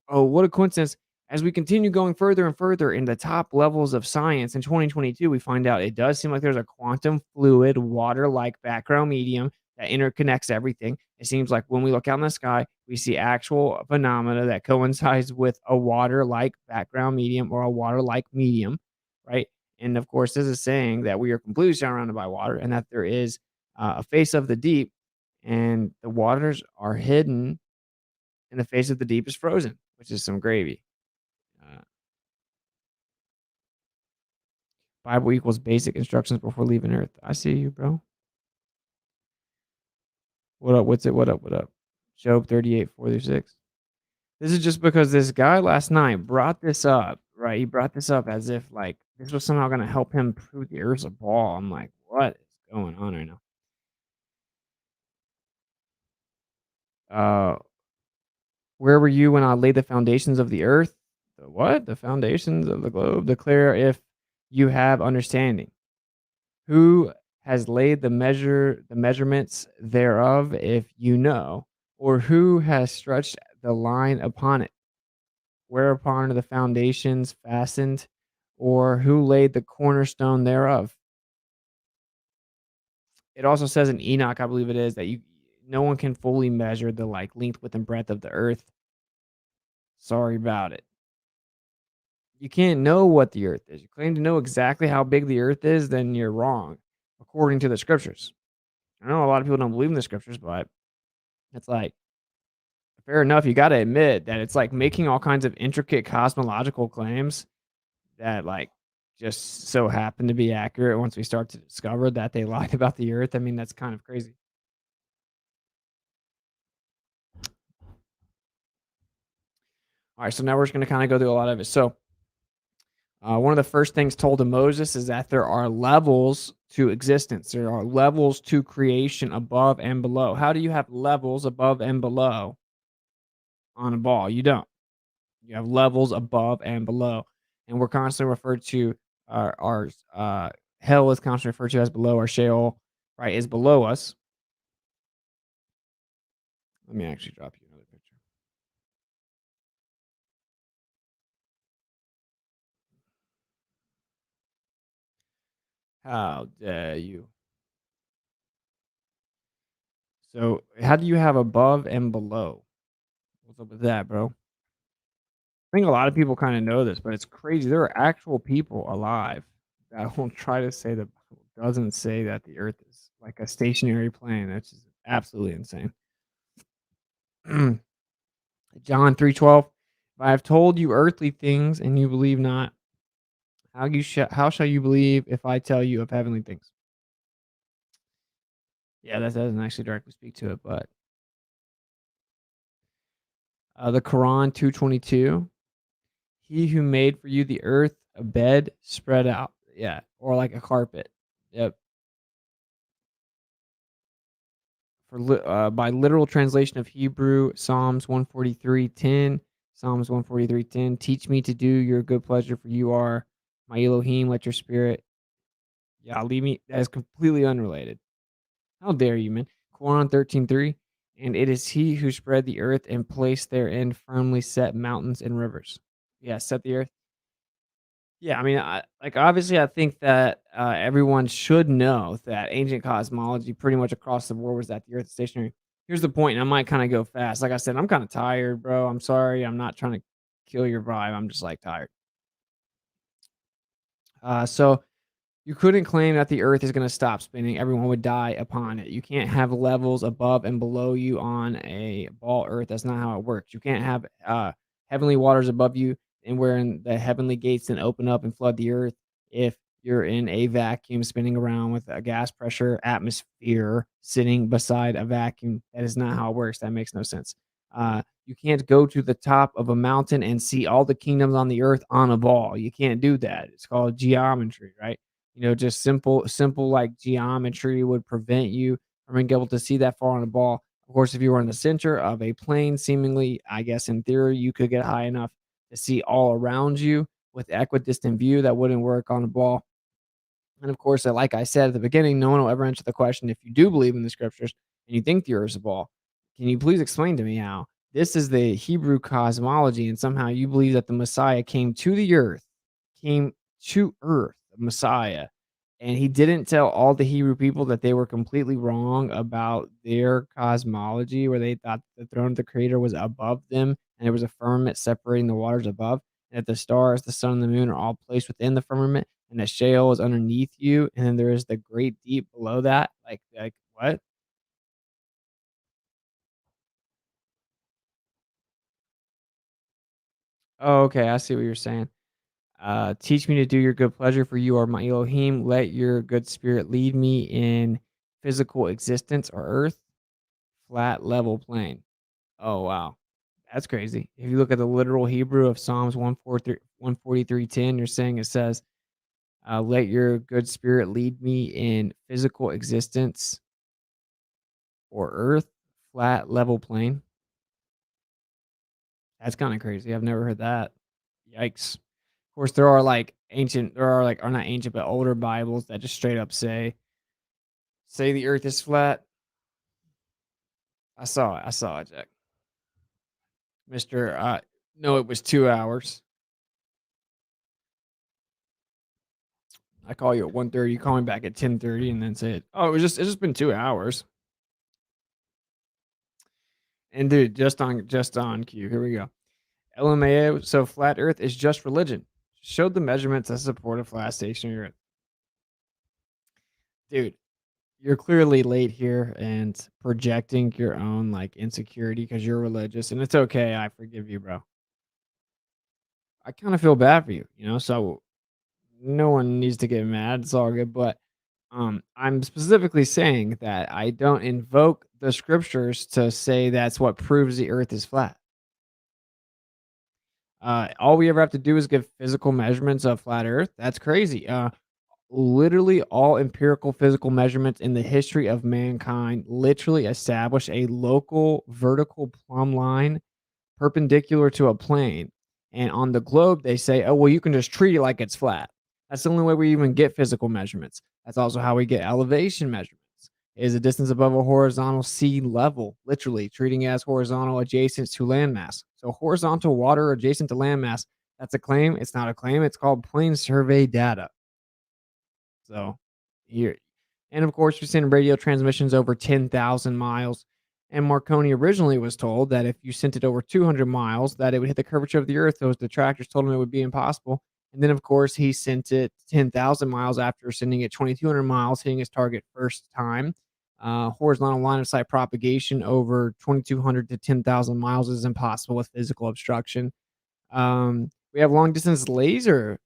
Oh, what a coincidence. As we continue going further and further in the top levels of science in 2022, we find out it does seem like there's a quantum fluid, water like background medium that interconnects everything. It seems like when we look out in the sky, we see actual phenomena that coincides with a water like background medium or a water like medium, right? And of course, this is saying that we are completely surrounded by water and that there is a face of the deep and the waters are hidden and the face of the deep is frozen, which is some gravy. Uh, Bible equals basic instructions before leaving Earth. I see you, bro. What up? What's it? What up? What up? Job 38, 4 through 6. This is just because this guy last night brought this up, right? He brought this up as if like this was somehow going to help him prove the Earth's a ball. I'm like, what is going on right now? Uh, where were you when I laid the foundations of the earth? The what? The foundations of the globe. Declare if you have understanding. Who has laid the measurements thereof, if you know, or who has stretched the line upon it? Whereupon are the foundations fastened, or who laid the cornerstone thereof? It also says in Enoch, I believe it is, that you no one can fully measure the like length, width, and breadth of the earth. Sorry about it. You can't know what the earth is. You claim to know exactly how big the earth is, then you're wrong, according to the scriptures. I know a lot of people don't believe in the scriptures, but it's like, fair enough. You got to admit that it's like making all kinds of intricate cosmological claims that, like, just so happen to be accurate once we start to discover that they lied about the earth. I mean, that's kind of crazy. All right, so now we're just going to kind of go through a lot of it. So, one of the first things told to Moses is that there are levels to existence. There are levels to creation above and below. How do you have levels above and below on a ball? You don't. You have levels above and below, and we're constantly referred to our hell is constantly referred to as below. Our Sheol, right, is below us. Let me actually drop you another picture. How dare you? So, how do you have above and below? What's up with that, bro? I think a lot of people kind of know this, but it's crazy. There are actual people alive that will try to say the Bible doesn't say that the Earth is like a stationary plane. That's just absolutely insane. John 3:12. If I have told you earthly things and you believe not, how shall you believe if I tell you of heavenly things? Yeah, that doesn't actually directly speak to it, but the Quran 2:22. He who made for you the earth a bed spread out, yeah, or like a carpet. Yep. By literal translation of Hebrew, Psalms 143:10, Psalms 143:10, teach me to do your good pleasure, for you are my Elohim. Let your spirit, yeah, lead me. That is completely unrelated. How dare you, man? Quran 13:3, and it is he who spread the earth and placed therein firmly set mountains and rivers. Yeah, set the earth. Yeah, I mean, obviously, I think that everyone should know that ancient cosmology, pretty much across the board, was that the Earth is stationary. Here's the point, and I might kind of go fast. Like I said, I'm kind of tired, bro. I'm sorry. I'm not trying to kill your vibe. I'm just like tired. So you couldn't claim that the Earth is gonna stop spinning, everyone would die upon it. You can't have levels above and below you on a ball Earth, that's not how it works. You can't have, heavenly waters above you and wherein the heavenly gates then open up and flood the Earth if you're in a vacuum spinning around with a gas pressure atmosphere sitting beside a vacuum. That is not how it works, that makes no sense. You can't go to the top of a mountain and see all the kingdoms on the Earth on a ball. You can't do that. It's called geometry, right? Just simple like geometry would prevent you from being able to see that far on a ball. Of course, if you were in the center of a plane, seemingly, I guess in theory, you could get high enough to see all around you with equidistant view. That wouldn't work on a ball. And of course, like I said at the beginning, no one will ever answer the question if you do believe in the scriptures and you think the earth is a ball. Can you please explain to me how this is the Hebrew cosmology and somehow you believe that the Messiah came to earth, the Messiah, and he didn't tell all the Hebrew people that they were completely wrong about their cosmology, where they thought the throne of the Creator was above them and there was a firmament separating the waters above, and that the stars, the sun, and the moon are all placed within the firmament and the Sheol is underneath you, and then there is the great deep below that. Like what? Oh, okay, I see what you're saying. Teach me to do your good pleasure, for you are my Elohim. Let your good spirit lead me in physical existence or earth, flat level plane. Oh wow. That's crazy. If you look at the literal Hebrew of Psalms 143:10, you're saying it says, let your good spirit lead me in physical existence or earth, flat level plane. That's kinda crazy. I've never heard that. Yikes. Of course, there are, like, or not ancient, but older Bibles that just straight up say the earth is flat. I saw it, Jack. Mister, no, it was 2 hours. I call you at 1:30, you call me back at 10:30 and then say, "Oh, it's just been 2 hours." And dude, just on cue, here we go. LMAO, so flat earth is just religion. showed the measurements that support a flat stationary Earth. Dude, you're clearly late here and projecting your own like insecurity because you're religious, and it's okay. I forgive you, bro. I kind of feel bad for you, so no one needs to get mad. It's all good. But I'm specifically saying that I don't invoke the scriptures to say that's what proves the earth is flat. All we ever have to do is give physical measurements of flat earth. That's crazy. Literally all empirical physical measurements in the history of mankind literally establish a local vertical plumb line perpendicular to a plane. And on the globe, they say, oh, well, you can just treat it like it's flat. That's the only way we even get physical measurements. That's also how we get elevation measurements. Is a distance above a horizontal sea level, literally treating it as horizontal adjacent to landmass. So horizontal water adjacent to landmass, that's a claim. It's not a claim. It's called plane survey data. So here, and of course, we send radio transmissions over 10,000 miles. And Marconi originally was told that if you sent it over 200 miles, that it would hit the curvature of the Earth. Those detractors told him it would be impossible. And then, of course, he sent it 10,000 miles after sending it 2,200 miles, hitting his target first time. Horizontal line of sight propagation over 2,200 to 10,000 miles is impossible with physical obstruction. We have long distance laser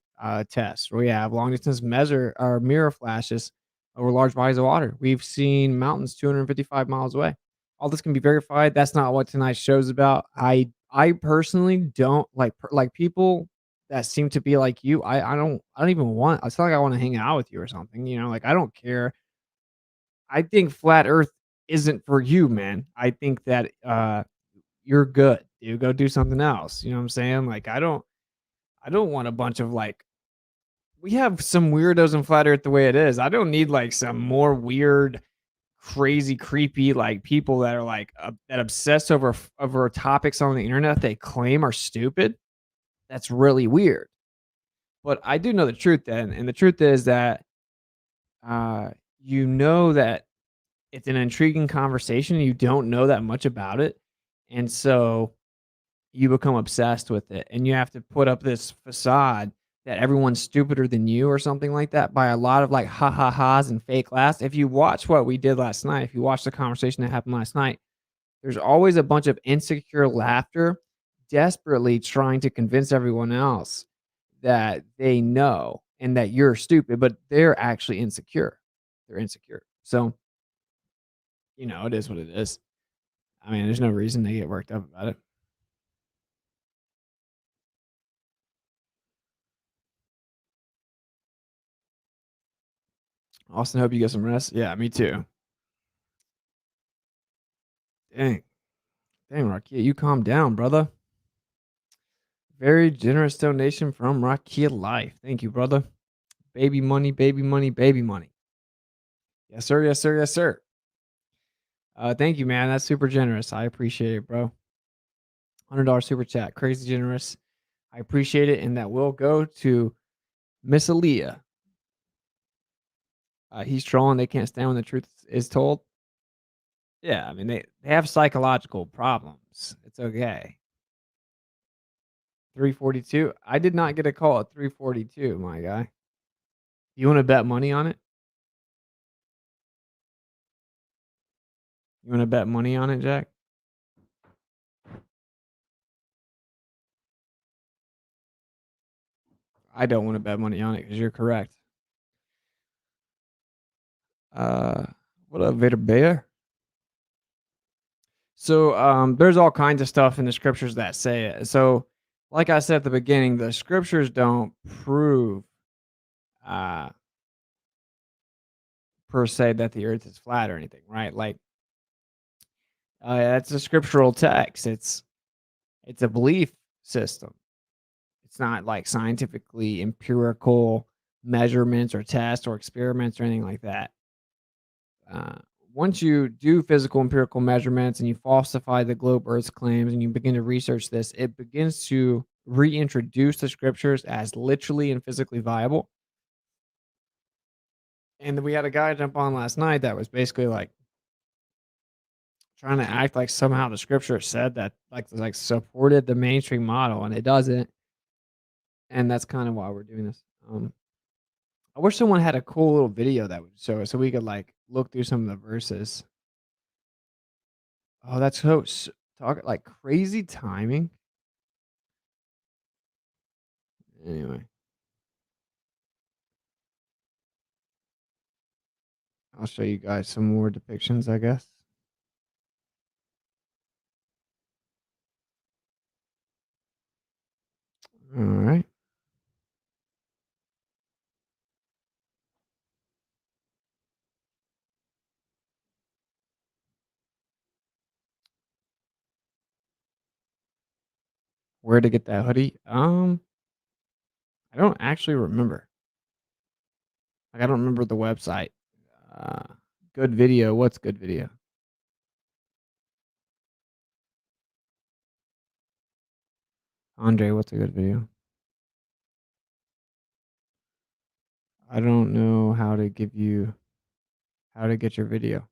tests. We have long distance measure or mirror flashes over large bodies of water. We've seen mountains 255 miles away. All this can be verified. That's not what tonight's show's about. I personally don't like people that seem to be like you. I don't even want. It's not like I want to hang out with you or something. Like I don't care. I think flat Earth isn't for you, man. I think that you're good. You go do something else. You know what I'm saying? Like I don't want a bunch of like we have some weirdos in flat earth the way it is. I don't need like some more weird, crazy, creepy like people that are like that obsess over topics on the internet they claim are stupid. That's really weird. But I do know the truth then, and the truth is that uh that it's an intriguing conversation and you don't know that much about it. And so you become obsessed with it, and you have to put up this facade that everyone's stupider than you or something like that by a lot of like ha ha ha's and fake laughs. If you watch what we did last night, if you watch the conversation that happened last night, there's always a bunch of insecure laughter, desperately trying to convince everyone else that they know and that you're stupid, but they're actually insecure. They're insecure. So, it is what it is. I mean, there's no reason to get worked up about it. Austin, hope you get some rest. Yeah, me too. Dang. Dang, Rakia, you calm down, brother. Very generous donation from Rakia Life. Thank you, brother. Baby money, baby money, baby money. Yes, sir. Yes, sir. Yes, sir. Thank you, man. That's super generous. I appreciate it, bro. $100 super chat. Crazy generous. I appreciate it. And that will go to Miss Aaliyah. He's trolling. They can't stand when the truth is told. Yeah, I mean, they have psychological problems. It's okay. 342. I did not get a call at 342, my guy. You want to bet money on it? You wanna bet money on it, Jack? I don't wanna bet money on it because 'cause you're correct. Uh, what up, Vader Bear? So, there's all kinds of stuff in the scriptures that say it. So, like I said at the beginning, the scriptures don't prove, uh, per se that the earth is flat or anything, right? Like, that's a scriptural text. It's a belief system. It's not like scientifically empirical measurements or tests or experiments or anything like that. uh, Once you do physical empirical measurements and you falsify the globe Earth's claims and you begin to research this, it begins to reintroduce the scriptures as literally and physically viable. And we had a guy jump on last night that was basically like trying to act like somehow the scripture said that like supported the mainstream model, and it doesn't. and that's kinda why we're doing this. I wish someone had a cool little video that would show us so we could, like, look through some of the verses. Oh, that's so talk like, crazy timing. Anyway, I'll show you guys some more depictions, I guess. Alright. Where to get that hoodie? I don't actually remember. Like, I don't remember the website. Uh, Good video, what's good video? Andre, what's a good video? I don't know how to get your video.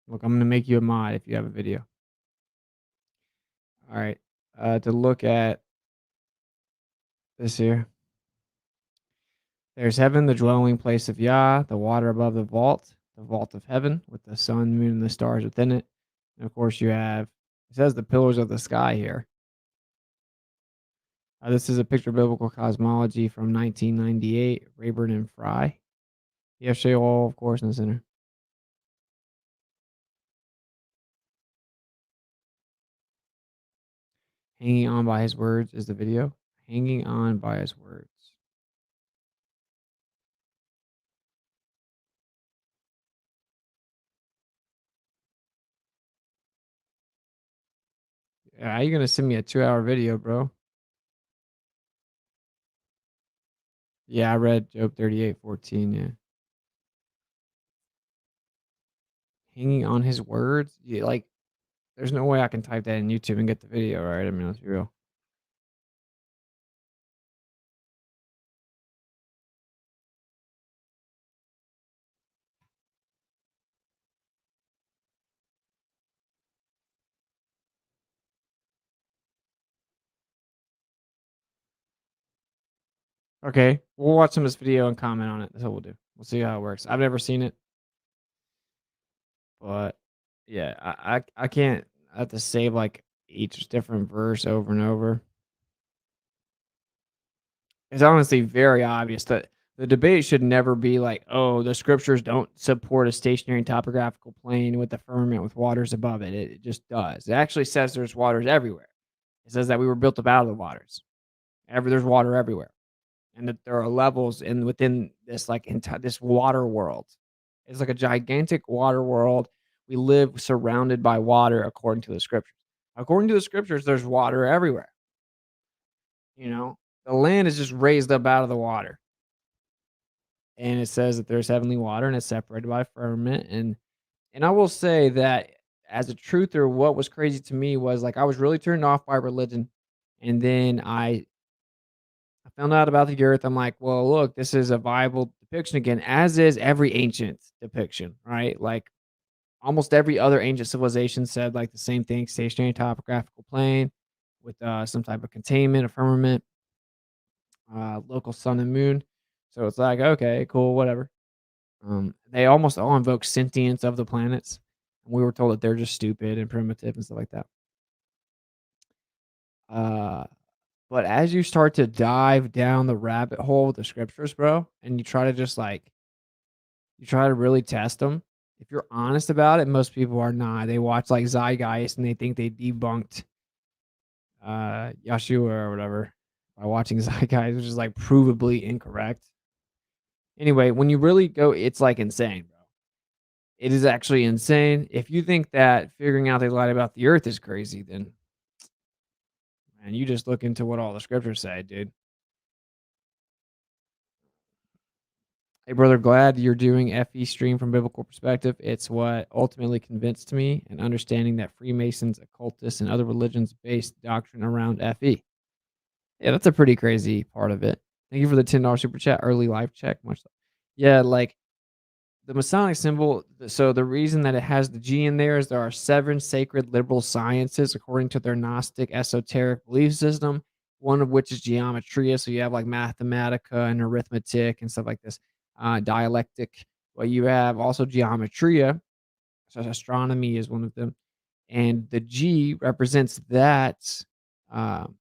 Look, I'm gonna make you a mod if you have a video. Alright. To look at this here. There's heaven, the dwelling place of Yah, the water above the vault of heaven, with the sun, moon, and the stars within it. And of course, you have it says the pillars of the sky here. This is a picture of biblical cosmology from 1998, Rayburn and Fry. Yeah, Sheol, of course, in the center. Hanging on by his words is the video. Hanging on by his words. Yeah, how you gonna send me a 2-hour video, bro? Yeah, I read Job 38:14. Yeah. Hanging on his words? Yeah, like, there's no way I can type that in YouTube and get the video, right? I mean, let's be real. Okay, we'll watch some of this video and comment on it. That's what we'll do. We'll see how it works. I've never seen it, but yeah, I can't. I have to save like each different verse over and over. It's honestly very obvious that the debate should never be like, oh, the scriptures don't support a stationary topographical plane with the firmament with waters above it. It just does. It actually says there's waters everywhere. It says that we were built up out of the waters. There's water everywhere, and that there are levels in within this like this water world. It's like a gigantic water world. We live surrounded by water according to the scriptures. According to the scriptures, there's water everywhere. You know, the land is just raised up out of the water. And it says that there's heavenly water and it's separated by firmament. And I will say that as a truther, what was crazy to me was like I was really turned off by religion. And then I found out about the earth. I'm like, well, look, this is a viable depiction again, as is every ancient depiction, right? Like almost every other ancient civilization said like the same thing: stationary topographical plane with some type of containment, a firmament, local sun and moon. So it's like, okay, cool, whatever. They almost all invoke sentience of the planets. And we were told that they're just stupid and primitive and stuff like that. Uh, but as you start to dive down the rabbit hole with the scriptures, bro, and you try to just like you try to really test them. If you're honest about it, most people are not. They watch like Zeitgeist and they think they debunked Yeshua or whatever by watching Zeitgeist, which is like provably incorrect. Anyway, when you really go, it's like insane, bro. It is actually insane. If you think that figuring out they lied about the earth is crazy, then man, you just look into what all the scriptures say, dude. Hey, brother, glad you're doing FE stream from biblical perspective. It's what ultimately convinced me and understanding that Freemasons, occultists, and other religions based doctrine around FE. Yeah, that's a pretty crazy part of it. Thank you for the $10 super chat, early life check. Much love. Yeah, like the Masonic symbol. So the reason that it has the G in there is there are 7 sacred liberal sciences according to their Gnostic esoteric belief system. one of which is geometria. So you have like mathematica and arithmetic and stuff like this, dialectic. But you have also geometria, so astronomy is one of them, and the G represents that. Um,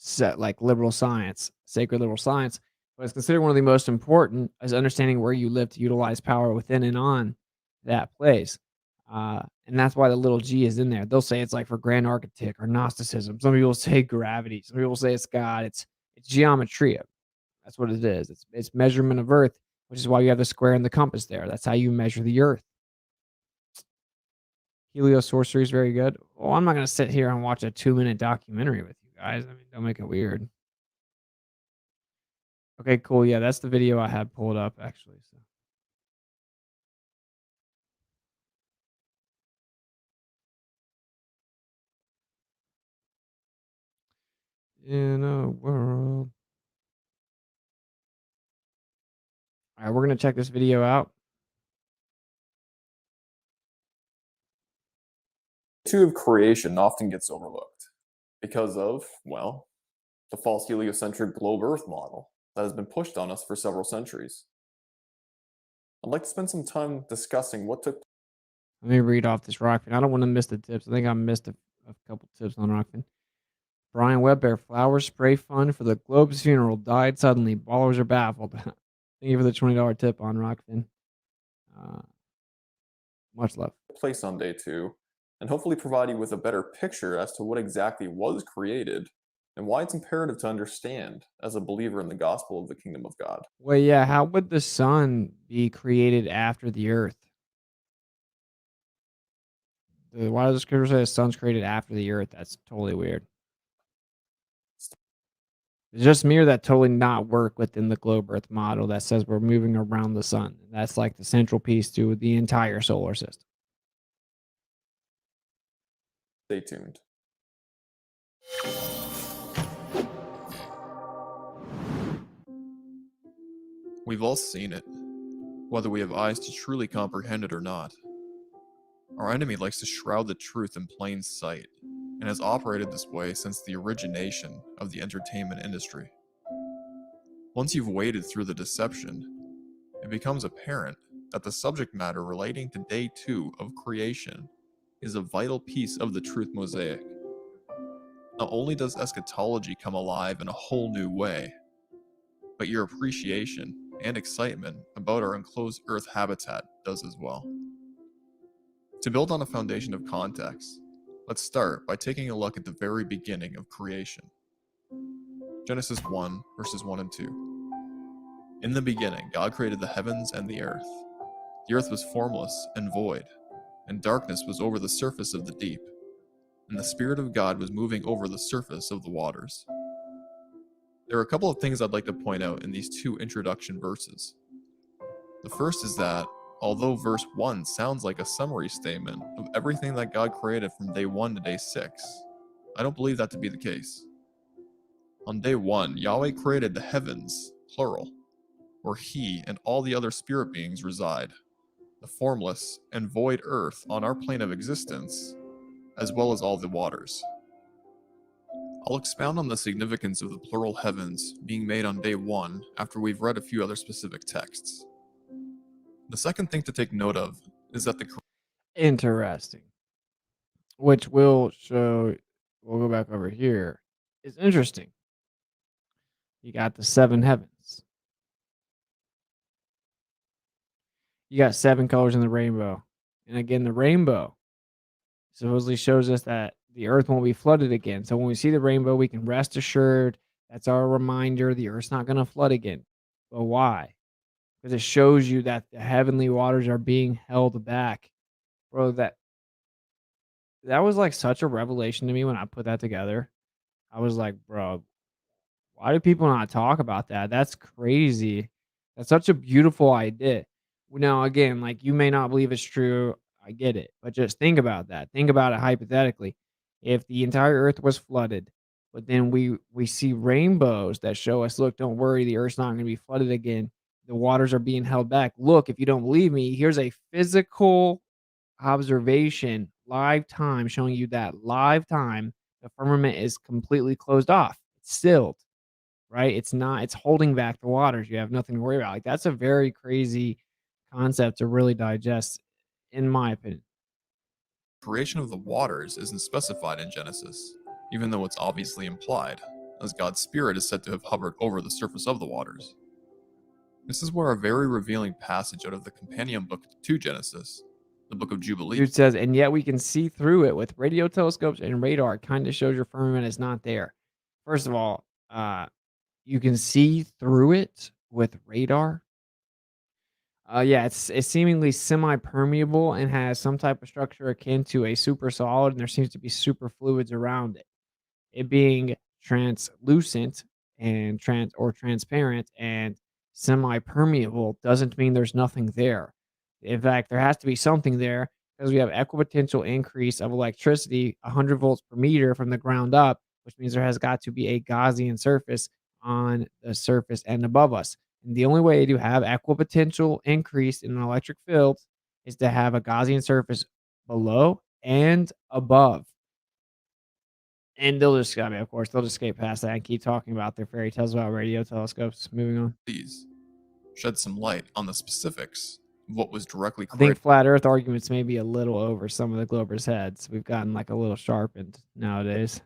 Set like liberal science, sacred liberal science, but it's considered one of the most important as understanding where you live to utilize power within and on that place. And that's why the little g is in there. They'll say it's like for grand architect or Gnosticism. Some people say gravity. Some people say it's God. It's geometria. That's what it is. It's measurement of Earth, which is why you have the square and the compass there. That's how you measure the Earth. Heliosorcery is very good. Well, I'm not gonna sit here and watch a 2-minute documentary with you guys. I mean, don't make it weird. Okay, cool. Yeah, that's the video I had pulled up actually. So in a world. All right, we're gonna check this video out. Two of creation often gets overlooked because of, well, the false heliocentric globe Earth model that has been pushed on us for several centuries. I'd like to spend some time discussing what took Let me read off this Rockfin. I don't want to miss the tips. I think I missed a couple tips on Rockfin. Brian Webber, flower spray fund for the Globe's funeral died suddenly. Ballers are baffled. Thank you for the $20 tip on Rockfin. Uh, much love. place on day two, and hopefully provide you with a better picture as to what exactly was created and why it's imperative to understand as a believer in the gospel of the kingdom of God. Well, yeah, how would the sun be created after the earth? Why does the scripture say the sun's created after the earth? That's totally weird. It's just me or that totally not work within the globe Earth model that says we're moving around the sun. That's like the central piece to the entire solar system. Stay tuned. We've all seen it, whether we have eyes to truly comprehend it or not. Our enemy likes to shroud the truth in plain sight, and has operated this way since the origination of the entertainment industry. Once you've waded through the deception, it becomes apparent that the subject matter relating to day 2 of creation is a vital piece of the truth mosaic. Not only does eschatology come alive in a whole new way, but your appreciation and excitement about our enclosed Earth habitat does as well. To build on a foundation of context, let's start by taking a look at the very beginning of creation. Genesis 1, verses 1 and 2. In the beginning, God created the heavens and the earth. The earth was formless and void, and darkness was over the surface of the deep, and the Spirit of God was moving over the surface of the waters. There are a couple of things I'd like to point out in these two introduction verses. The first is that, although verse 1 sounds like a summary statement of everything that God created from day 1 to day 6, I don't believe that to be the case. On day 1, Yahweh created the heavens, plural, where He and all the other spirit beings reside, the formless and void earth on our plane of existence, as well as all the waters. I'll expound on the significance of the plural heavens being made on day 1 after we've read a few other specific texts. The second thing to take note of is that the Interesting. Which will show, we'll go back over here. It's interesting. You got the 7 heavens. You got 7 colors in the rainbow. And again, the rainbow supposedly shows us that the earth won't be flooded again. So when we see the rainbow, we can rest assured that's our reminder the earth's not going to flood again. But why? Because it shows you that the heavenly waters are being held back. Bro, that was like such a revelation to me when I put that together. I was like, bro, why do people not talk about that? That's crazy. That's such a beautiful idea. Now, again, like you may not believe it's true. I get it. But just think about that. Think about it hypothetically. If the entire earth was flooded, but then we see rainbows that show us, look, don't worry, the earth's not going to be flooded again. The waters are being held back. Look, if you don't believe me, here's a physical observation, live time showing you that live time the firmament is completely closed off. It's stilled, right? It's holding back the waters. You have nothing to worry about. Like, that's a very crazy concept to really digest, in my opinion. Creation of the waters isn't specified in Genesis, even though it's obviously implied, as God's Spirit is said to have hovered over the surface of the waters. This is where a very revealing passage out of the companion book to Genesis, the book of Jubilees, Dude says, and yet we can see through it with radio telescopes and radar. It kind of shows your firmament is not there. First of all, you can see through it with radar. Yeah, it's seemingly semi-permeable and has some type of structure akin to a super solid, and there seems to be super fluids around it. It being translucent and transparent and semi-permeable doesn't mean there's nothing there. In fact, there has to be something there because we have equipotential increase of electricity 100 volts per meter from the ground up, which means there has got to be a Gaussian surface on the surface and above us. And the only way to have equipotential increase in an electric field is to have a Gaussian surface below and above. And they'll just, I mean, of course, they'll just skate past that and keep talking about their fairy tales about radio telescopes. Moving on. shed some light on the specifics of what was directly I think created flat Earth arguments may be a little over some of the Globers' heads. We've gotten like a little sharpened nowadays.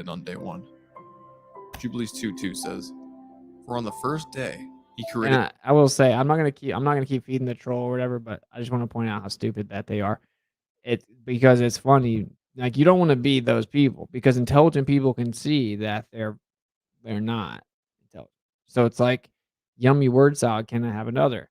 on day one. Jubilees 2:2 says, "For on the first day he And created." I will say, I'm not gonna keep feeding the troll or whatever, but I just want to point out how stupid that they are. It because it's funny. Like, you don't want to be those people because intelligent people can see that they're not intelligent. So it's like yummy word salad. Can I have another?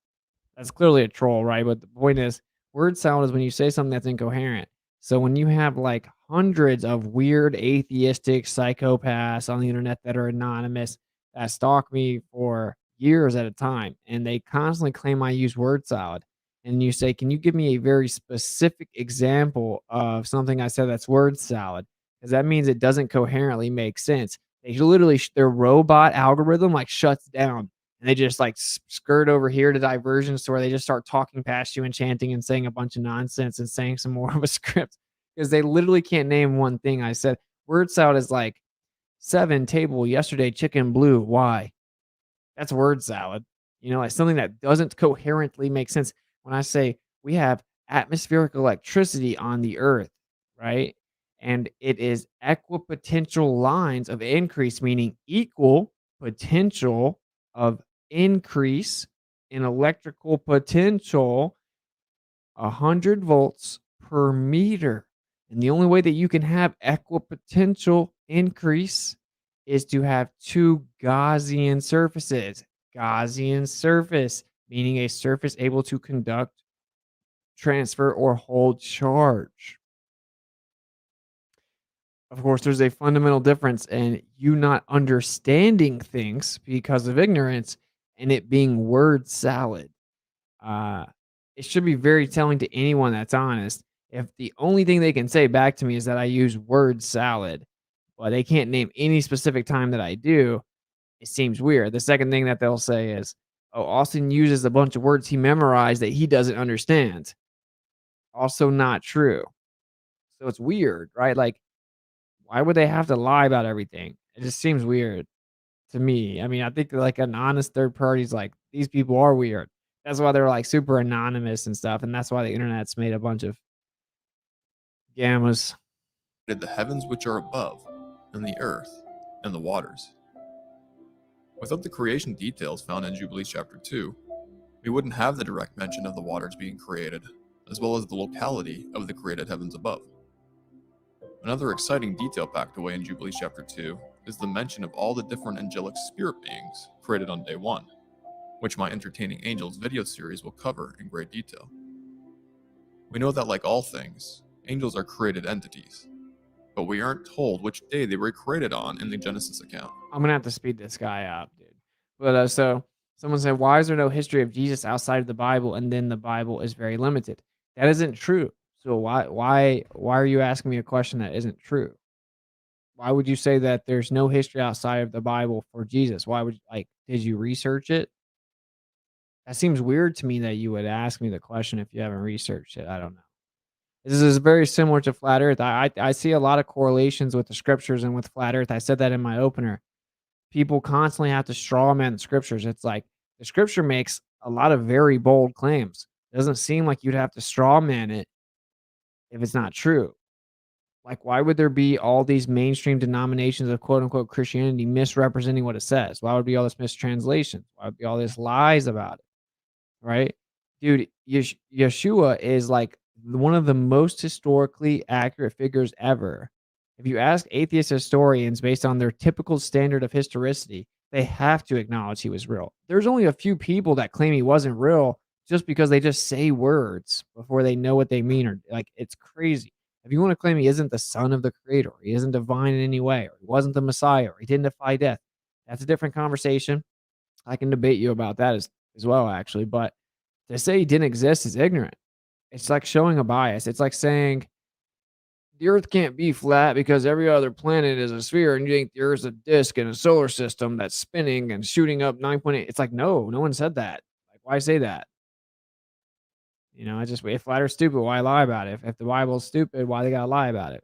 That's clearly a troll, right? But the point is, word salad is when you say something that's incoherent. So when you have like hundreds of weird atheistic psychopaths on the internet that are anonymous that stalk me for years at a time, and they constantly claim I use word salad, and you say, "Can you give me a very specific example of something I said that's word salad?" Because that means it doesn't coherently make sense. They literally their robot algorithm like shuts down and they just like skirt over here to diversions to where they just start talking past you and chanting and saying a bunch of nonsense and saying some more of a script because they literally can't name one thing I said. Word salad is like 7 table yesterday chicken blue. Why? That's word salad. You know, like something that doesn't coherently make sense. When I say we have atmospheric electricity on the earth, right? And it is equipotential lines of increase, meaning equal potential of increase in electrical potential 100 volts per meter. And the only way that you can have equipotential increase is to have two Gaussian surfaces. Gaussian surface, meaning a surface able to conduct, transfer, or hold charge. Of course, there's a fundamental difference in you not understanding things because of ignorance and it being word salad. Uh, it should be very telling to anyone that's honest. If the only thing they can say back to me is that I use word salad, but they can't name any specific time that I do, it seems weird. The second thing that they'll say is, "Oh, Austin uses a bunch of words he memorized that he doesn't understand." Also not true. So it's weird, right? Like, why would they have to lie about everything? It just seems weird to me. I mean, I think like an honest third party is like, these people are weird. That's why they're like super anonymous and stuff, and that's why the internet's made a bunch of gammas. the heavens which are above, and the earth, and the waters. Without the creation details found in Jubilees chapter 2, we wouldn't have the direct mention of the waters being created, as well as the locality of the created heavens above. Another exciting detail packed away in Jubilees chapter 2 is the mention of all the different angelic spirit beings created on day 1, which my Entertaining Angels video series will cover in great detail. We know that, like all things, angels are created entities, but we aren't told which day they were created on in the Genesis account. I'm gonna have to speed this guy up, dude. But so someone said, "Why is there no history of Jesus outside of the Bible?" And then the Bible is very limited. That isn't true. So why are you asking me a question that isn't true? Why would you say that there's no history outside of the Bible for Jesus? Why would like did you research it? That seems weird to me that you would ask me the question if you haven't researched it. I don't know. This is very similar to flat Earth. I see a lot of correlations with the scriptures and with flat Earth. I said that in my opener. People constantly have to straw man the scriptures. It's like the scripture makes a lot of very bold claims. It doesn't seem like you'd have to straw man it if it's not true. Like, why would there be all these mainstream denominations of quote unquote Christianity misrepresenting what it says? Why would be all this mistranslations? Why would be all this lies about it? Right? Dude, Yeshua is like one of the most historically accurate figures ever. If you ask atheist historians based on their typical standard of historicity, they have to acknowledge he was real. There's only a few people that claim he wasn't real just because they just say words before they know what they mean, or like it's crazy. If you want to claim he isn't the son of the creator, he isn't divine in any way, or he wasn't the Messiah, or he didn't defy death, that's a different conversation. I can debate you about that as well, actually. But to say he didn't exist is ignorant. It's like showing a bias. It's like saying the Earth can't be flat because every other planet is a sphere, and you think the Earth's a disk in a solar system that's spinning and shooting up 9.8. It's like, no one said that. Like, why say that? I just, if flat Earth's stupid, why lie about it? If the Bible's stupid, why they gotta lie about it?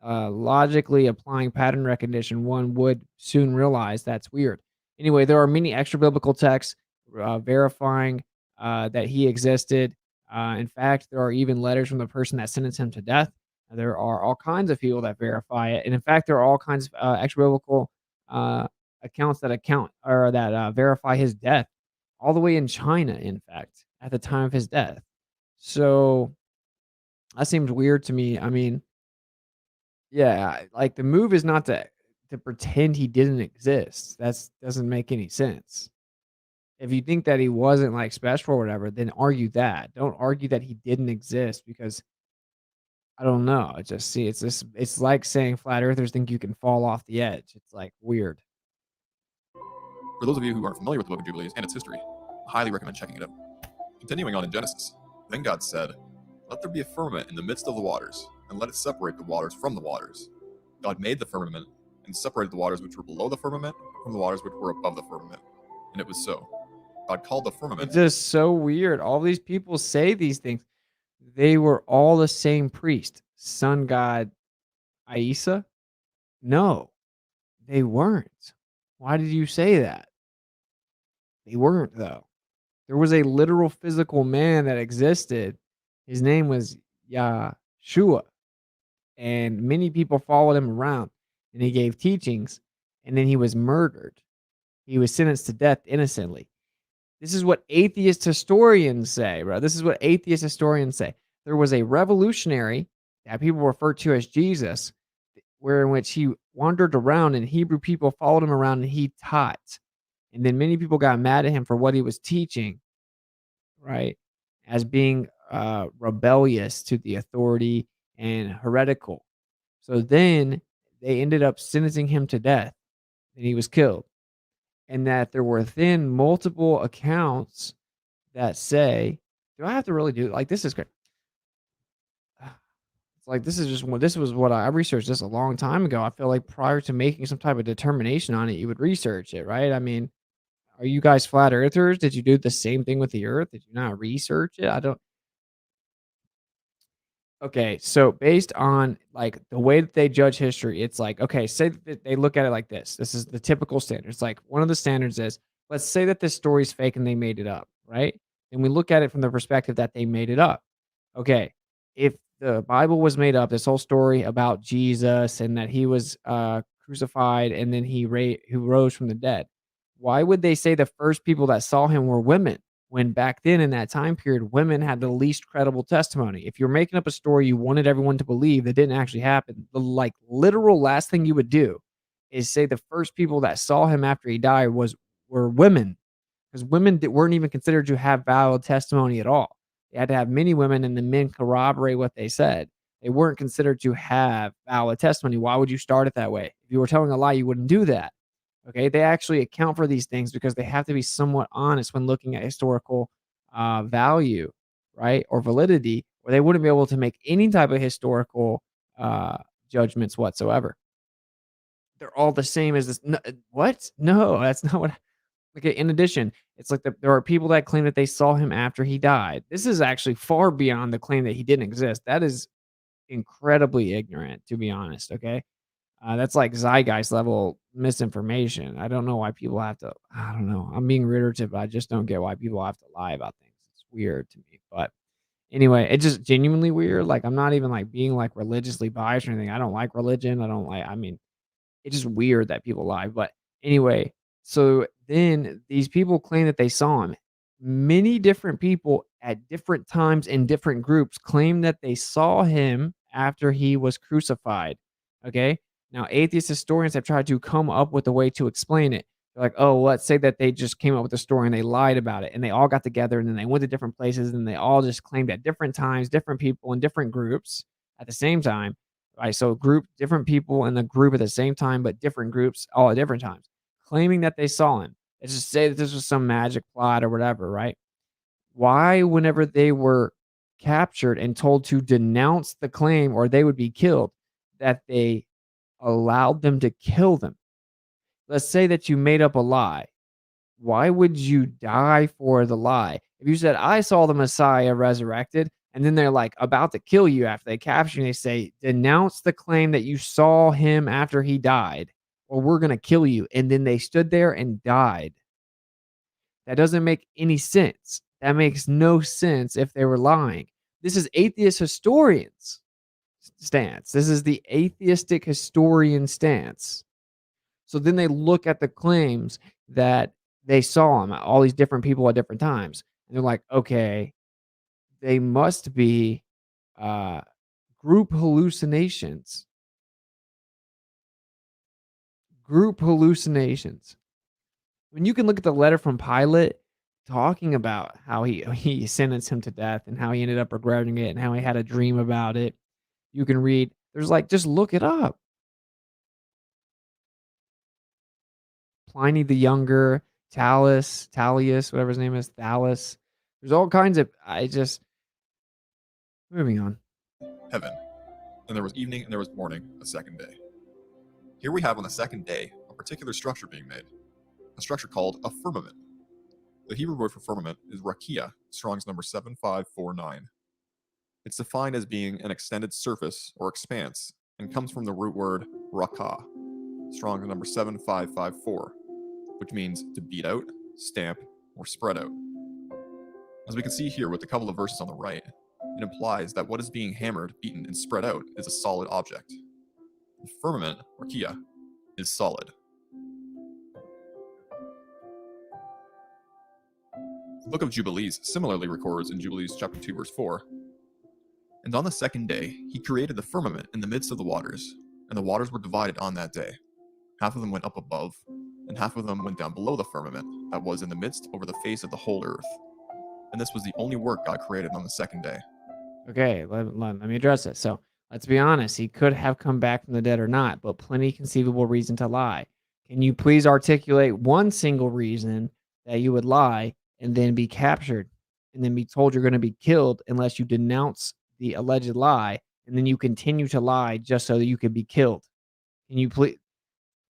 Logically applying pattern recognition, one would soon realize that's weird. Anyway, there are many extra biblical texts verifying that he existed. In fact, there are even letters from the person that sentenced him to death. There are all kinds of people that verify it, and in fact, there are all kinds of extra biblical accounts that verify his death, all the way in China. In fact, at the time of his death, so that seems weird to me. I mean, yeah, like, the move is not to pretend he didn't exist. That's doesn't make any sense. If you think that he wasn't, like, special or whatever, then argue that. Don't argue that he didn't exist because I don't know. It's like saying flat earthers think you can fall off the edge. It's, like, weird. For those of you who aren't familiar with the Book of Jubilees and its history, I highly recommend checking it out. Continuing on in Genesis, then God said, "Let there be a firmament in the midst of the waters, and let it separate the waters from the waters." God made the firmament, and separated the waters which were below the firmament from the waters which were above the firmament. And it was so. God called the firmament. It's just so weird. All these people say these things. They were all the same priest, sun god Isa? No, they weren't. Why did you say that? They weren't, though. There was a literal physical man that existed. His name was Yahshua, and many people followed him around, and he gave teachings, and then he was murdered. He was sentenced to death innocently. This is what atheist historians say, bro. This is what atheist historians say. There was a revolutionary that people refer to as Jesus, where in which he wandered around and Hebrew people followed him around and he taught. And then many people got mad at him for what he was teaching, right? As being rebellious to the authority and heretical. So then they ended up sentencing him to death and he was killed. And that there were then multiple accounts that say, do I have to really do it? Like, this is great. It's like, this was what I researched this a long time ago. I feel like prior to making some type of determination on it, you would research it, right? I mean, are you guys flat earthers? Did you do the same thing with the earth? Did you not research it? I don't. Okay, so based on, like, the way that they judge history, it's like, okay, say that they look at it like this. This is the typical standard. It's like, one of the standards is, let's say that this story is fake and they made it up, right? And we look at it from the perspective that they made it up. Okay, if the Bible was made up, this whole story about Jesus and that he was crucified and then who rose from the dead, why would they say the first people that saw him were women? When back then in that time period, women had the least credible testimony. If you're making up a story you wanted everyone to believe that didn't actually happen, the like literal last thing you would do is say the first people that saw him after he died were women, because women weren't even considered to have valid testimony at all. They had to have many women and the men corroborate what they said. They weren't considered to have valid testimony. Why would you start it that way? If you were telling a lie, you wouldn't do that. Okay, they actually account for these things because they have to be somewhat honest when looking at historical value, right, or validity, or they wouldn't be able to make any type of historical judgments whatsoever. They're all the same as this. No, what? No, that's not what. Okay, in addition, it's like there are people that claim that they saw him after he died. This is actually far beyond the claim that he didn't exist. That is incredibly ignorant, to be honest, okay? That's like zeitgeist level misinformation. I don't know why people have to I don't know. I'm being reiterative, but I just don't get why people have to lie about things. It's weird to me, but anyway, it's just genuinely weird. Like, I'm not even, like, being, like, religiously biased or anything. I don't like religion. I mean, it's just weird that people lie, but anyway, so then these people claim that they saw him. Many different people at different times in different groups claim that they saw him after he was crucified, okay? Now, atheist historians have tried to come up with a way to explain it. They're like, "Oh, let's say that they just came up with a story and they lied about it, and they all got together, and then they went to different places, and they all just claimed at different times, different people in different groups at the same time." Right, so group different people in the group at the same time, but different groups all at different times, claiming that they saw him. Let's just say that this was some magic plot or whatever, right? Why, whenever they were captured and told to denounce the claim or they would be killed, that they allowed them to kill them? Let's say that you made up a lie. Why would you die for the lie? If you said, "I saw the Messiah resurrected," and then they're, like, about to kill you after they capture you, they say, "Denounce the claim that you saw him after he died, or we're gonna kill you," and then they stood there and died. That doesn't make any sense. That makes no sense if they were lying. This is atheist historians' stance. This is the atheistic historian stance. So then they look at the claims that they saw him, all these different people at different times, and they're like, "Okay, they must be, uh, group hallucinations." Group hallucinations. When you can look at the letter from Pilate talking about how he sentenced him to death and how he ended up regretting it and how he had a dream about it. You can read there's like just look it up. Pliny the Younger, Tallius, whatever his name is, Thallus. There's all kinds of I just moving on. Heaven. Then there was evening and there was morning, a second day. Here we have on the second day a particular structure being made, a structure called a firmament. The Hebrew word for firmament is rakia, Strong's number 7549. It's defined as being an extended surface or expanse and comes from the root word rakah, Strong's number 7554, which means to beat out, stamp, or spread out. As we can see here with a couple of verses on the right, it implies that what is being hammered, beaten, and spread out is a solid object. The firmament, rakia, is solid. The book of Jubilees similarly records in Jubilees chapter 2 verse 4, "And on the second day he created the firmament in the midst of the waters, and the waters were divided on that day. Half of them went up above, and half of them went down below the firmament that was in the midst over the face of the whole earth. And this was the only work God created on the second day." Okay, let me address it. So let's be honest. He could have come back from the dead or not, but plenty conceivable reason to lie. Can you please articulate one single reason that you would lie and then be captured and then be told you're going to be killed unless you denounce the alleged lie and then you continue to lie just so that you could be killed? Can you please?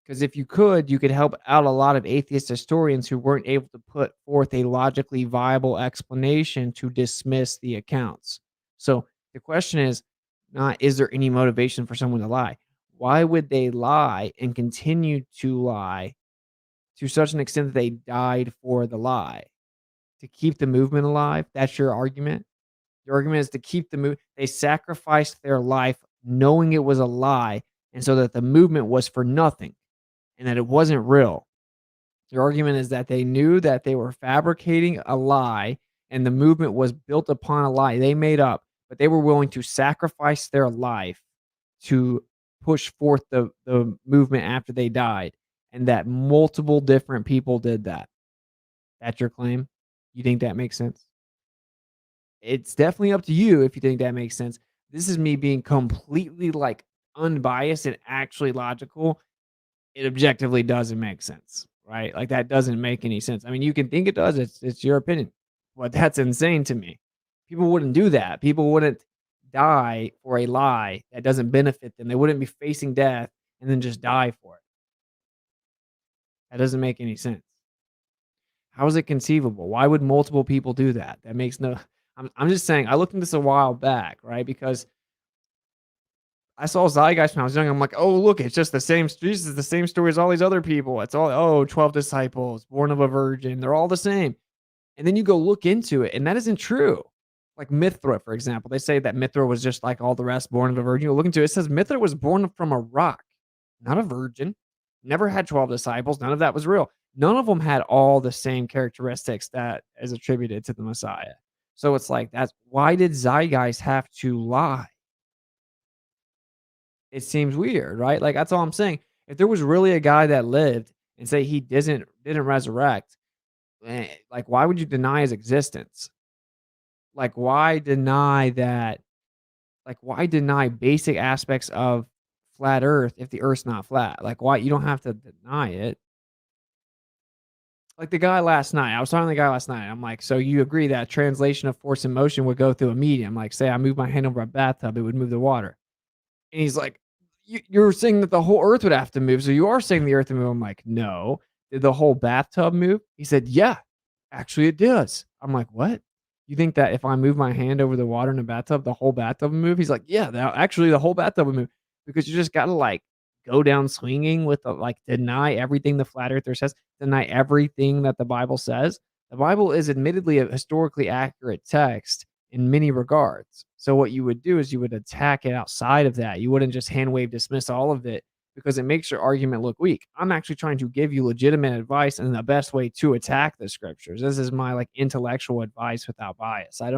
Because if you could help out a lot of atheist historians who weren't able to put forth a logically viable explanation to dismiss the accounts. So the question is not, is there any motivation for someone to lie? Why would they lie and continue to lie to such an extent that they died for the lie? To keep the movement alive? That's your argument? Your argument is to keep the move. They sacrificed their life knowing it was a lie, and so that the movement was for nothing and that it wasn't real. Their argument is that they knew that they were fabricating a lie and the movement was built upon a lie they made up, but they were willing to sacrifice their life to push forth the movement after they died, and that multiple different people did that. That's your claim? You think that makes sense? It's definitely up to you if you think that makes sense. This is me being completely like unbiased and actually logical. It objectively doesn't make sense, right? Like, that doesn't make any sense. I mean, you can think it does, it's your opinion, but that's insane to me. People wouldn't do that. People wouldn't die for a lie that doesn't benefit them. They wouldn't be facing death and then just die for it. That doesn't make any sense. How is it conceivable? Why would multiple people do that? That makes no I'm just saying, I looked into this a while back, right? Because I saw Zeitgeist when I was young. I'm like, oh, look, it's just the same. Jesus is the same story as all these other people. It's all, oh, 12 disciples, born of a virgin. They're all the same. And then you go look into it, and that isn't true. Like Mithra, for example, they say that Mithra was just like all the rest, born of a virgin. You look into it, it says Mithra was born from a rock, not a virgin, never had 12 disciples. None of that was real. None of them had all the same characteristics that is attributed to the Messiah. So it's like, that's why did Zeitgeist have to lie? It seems weird, right? Like, that's all I'm saying. If there was really a guy that lived and say he didn't resurrect, like, why would you deny his existence? Like, why deny that? Like, why deny basic aspects of flat Earth if the Earth's not flat? Like, why you don't have to deny it. Like the guy last night, I was talking to the guy last night. I'm like, so you agree that translation of force and motion would go through a medium? Like, say I move my hand over a bathtub, it would move the water. And he's like, You're saying that the whole earth would have to move. So you are saying the earth would move. I'm like, no. Did the whole bathtub move? He said, yeah, actually it does. I'm like, what? You think that if I move my hand over the water in a bathtub, the whole bathtub would move? He's like, yeah, actually the whole bathtub would move because you just got to like go down swinging with the, like, deny everything the flat earther says, deny everything that the Bible says. The Bible is admittedly a historically accurate text in many regards. So what you would do is you would attack it outside of that. You wouldn't just hand wave dismiss all of it because it makes your argument look weak. I'm actually trying to give you legitimate advice and the best way to attack the scriptures. This is my like intellectual advice without bias. I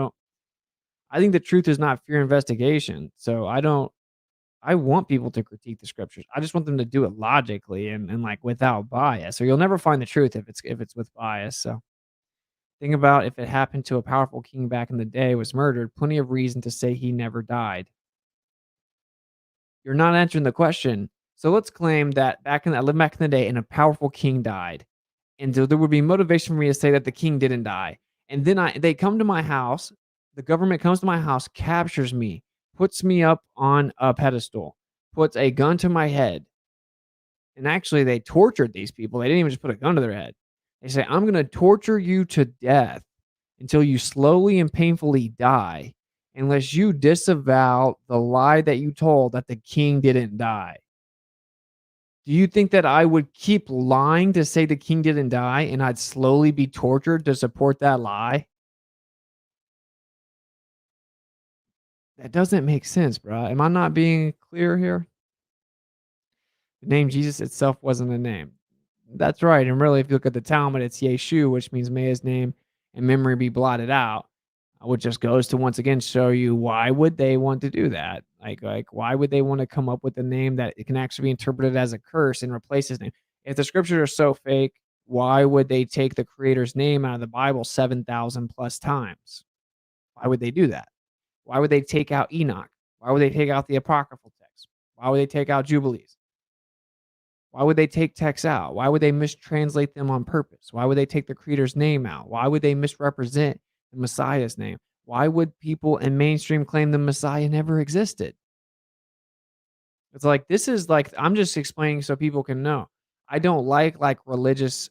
think the truth is not fear investigation. So I want people to critique the scriptures. I just want them to do it logically and like without bias. Or you'll never find the truth if it's with bias. So think about if it happened to a powerful king back in the day, was murdered, plenty of reason to say he never died. You're not answering the question. So let's claim that I lived back in the day and a powerful king died. And so there would be motivation for me to say that the king didn't die. And then they come to my house, the government comes to my house, captures me, puts me up on a pedestal, puts a gun to my head. And actually they tortured these people. They didn't even just put a gun to their head. They say, I'm going to torture you to death until you slowly and painfully die, unless you disavow the lie that you told that the king didn't die. Do you think that I would keep lying to say the king didn't die and I'd slowly be tortured to support that lie? That doesn't make sense, bro. Am I not being clear here? The name Jesus itself wasn't a name. That's right. And really, if you look at the Talmud, it's Yeshu, which means may his name and memory be blotted out, which just goes to once again show you why would they want to do that? Like why would they want to come up with a name that it can actually be interpreted as a curse and replace his name? If the scriptures are so fake, why would they take the creator's name out of the Bible 7,000 plus times? Why would they do that? Why would they take out Enoch? Why would they take out the apocryphal text? Why would they take out Jubilees? Why would they take texts out? Why would they mistranslate them on purpose? Why would they take the creator's name out? Why would they misrepresent the Messiah's name? Why would people in mainstream claim the Messiah never existed? It's like, this is like, I'm just explaining so people can know. I don't like religious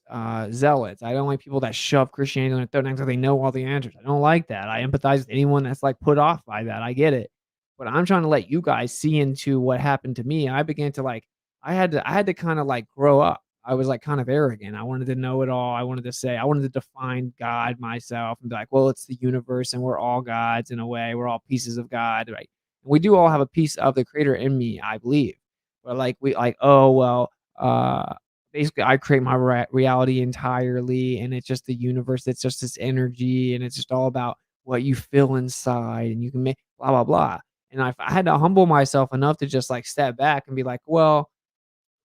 zealots. I don't like people that shove Christianity on their throat and act like they know all the answers. I don't like that. I empathize with anyone that's like put off by that. I get it. But I'm trying to let you guys see into what happened to me. I began to like, I had to kind of like grow up. I was like kind of arrogant. I wanted to know it all. I wanted to say, I wanted to define God myself and be like, well, it's the universe and we're all gods in a way. We're all pieces of God, right? And we do all have a piece of the creator in me, I believe. But like, we like, oh, well, basically I create my reality entirely. And it's just the universe. It's just this energy. And it's just all about what you feel inside and you can make blah, blah, blah. And I had to humble myself enough to just like step back and be like, well,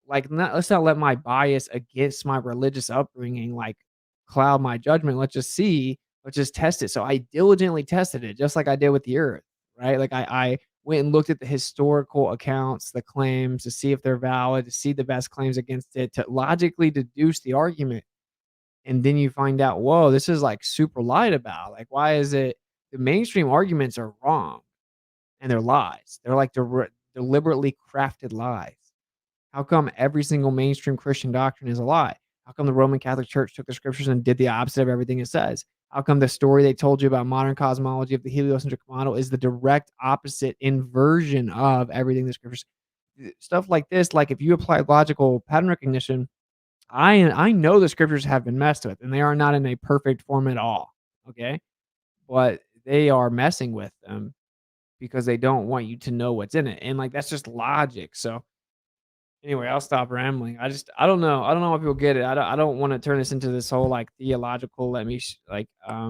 like, let's not let my bias against my religious upbringing, like, cloud my judgment. Let's just see. Let's just test it. So I diligently tested it just like I did with the earth, right? Like I went and looked at the historical accounts, the claims to see if they're valid, to see the best claims against it, to logically deduce the argument. And then you find out, whoa, this is like super lied about. Like, why is it the mainstream arguments are wrong and they're lies? They're like deliberately crafted lies. How come every single mainstream Christian doctrine is a lie? How come the Roman Catholic Church took the scriptures and did the opposite of everything it says? How come the story they told you about modern cosmology of the heliocentric model is the direct opposite inversion of everything the scriptures? Stuff like this, like if you apply logical pattern recognition, I know the scriptures have been messed with and they are not in a perfect form at all. Okay. But they are messing with them because they don't want you to know what's in it. And like that's just logic. So anyway, I'll stop rambling. I don't know. I don't know why people get it. I don't want to turn this into this whole like theological let me I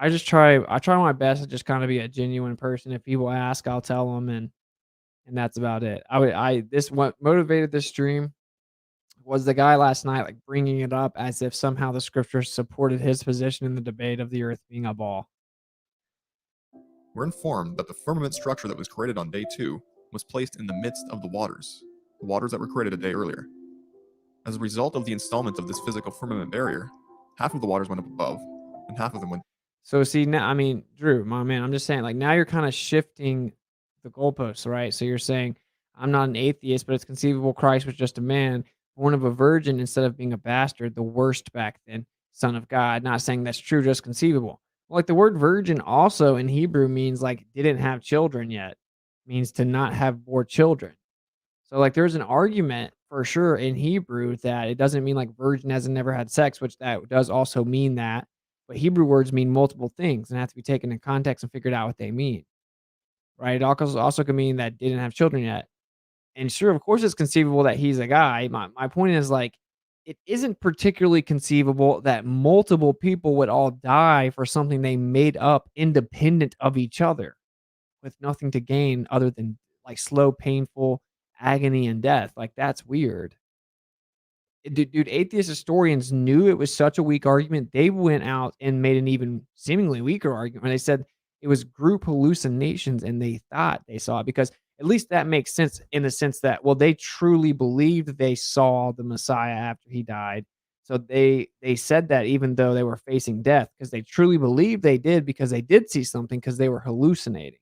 try my best to just kind of be a genuine person. If people ask, I'll tell them and that's about it. I this what motivated this stream was the guy last night like bringing it up as if somehow the scriptures supported his position in the debate of the earth being a ball. We're informed that the firmament structure that was created on day 2 was placed in the midst of the waters that were created a day earlier. As a result of the installment of this physical firmament barrier, half of the waters went up above, and half of them went. So see now, I mean, Drew, my man, I'm just saying, like now you're kind of shifting the goalposts, right? So you're saying I'm not an atheist, but it's conceivable Christ was just a man born of a virgin instead of being a bastard, the worst back then, son of God. Not saying that's true, just conceivable. Well, like the word virgin also in Hebrew means like didn't have children yet, means to not have bore children. So like there's an argument for sure in Hebrew that it doesn't mean like virgin as in never had sex, which that does also mean that. But Hebrew words mean multiple things and have to be taken in context and figured out what they mean. Right? It also can mean that didn't have children yet. And sure, of course it's conceivable that he's a guy. My point is like it isn't particularly conceivable that multiple people would all die for something they made up independent of each other with nothing to gain other than like slow, painful agony and death. Like that's weird. Dude, atheist historians knew it was such a weak argument. They went out and made an even seemingly weaker argument. They said it was group hallucinations and they thought they saw it because at least that makes sense in the sense that, well, they truly believed they saw the Messiah after he died. So they said that even though they were facing death because they truly believed they did because they did see something because they were hallucinating.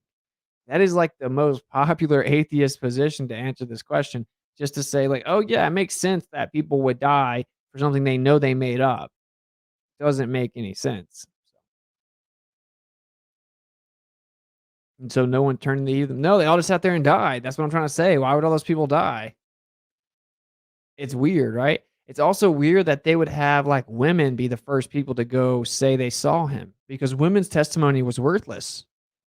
That is like the most popular atheist position to answer this question, just to say like, "Oh yeah, it makes sense that people would die for something they know they made up." Doesn't make any sense. And so no one turned the either. No, they all just sat there and died. That's what I'm trying to say. Why would all those people die? It's weird, right? It's also weird that they would have like women be the first people to go say they saw him because women's testimony was worthless.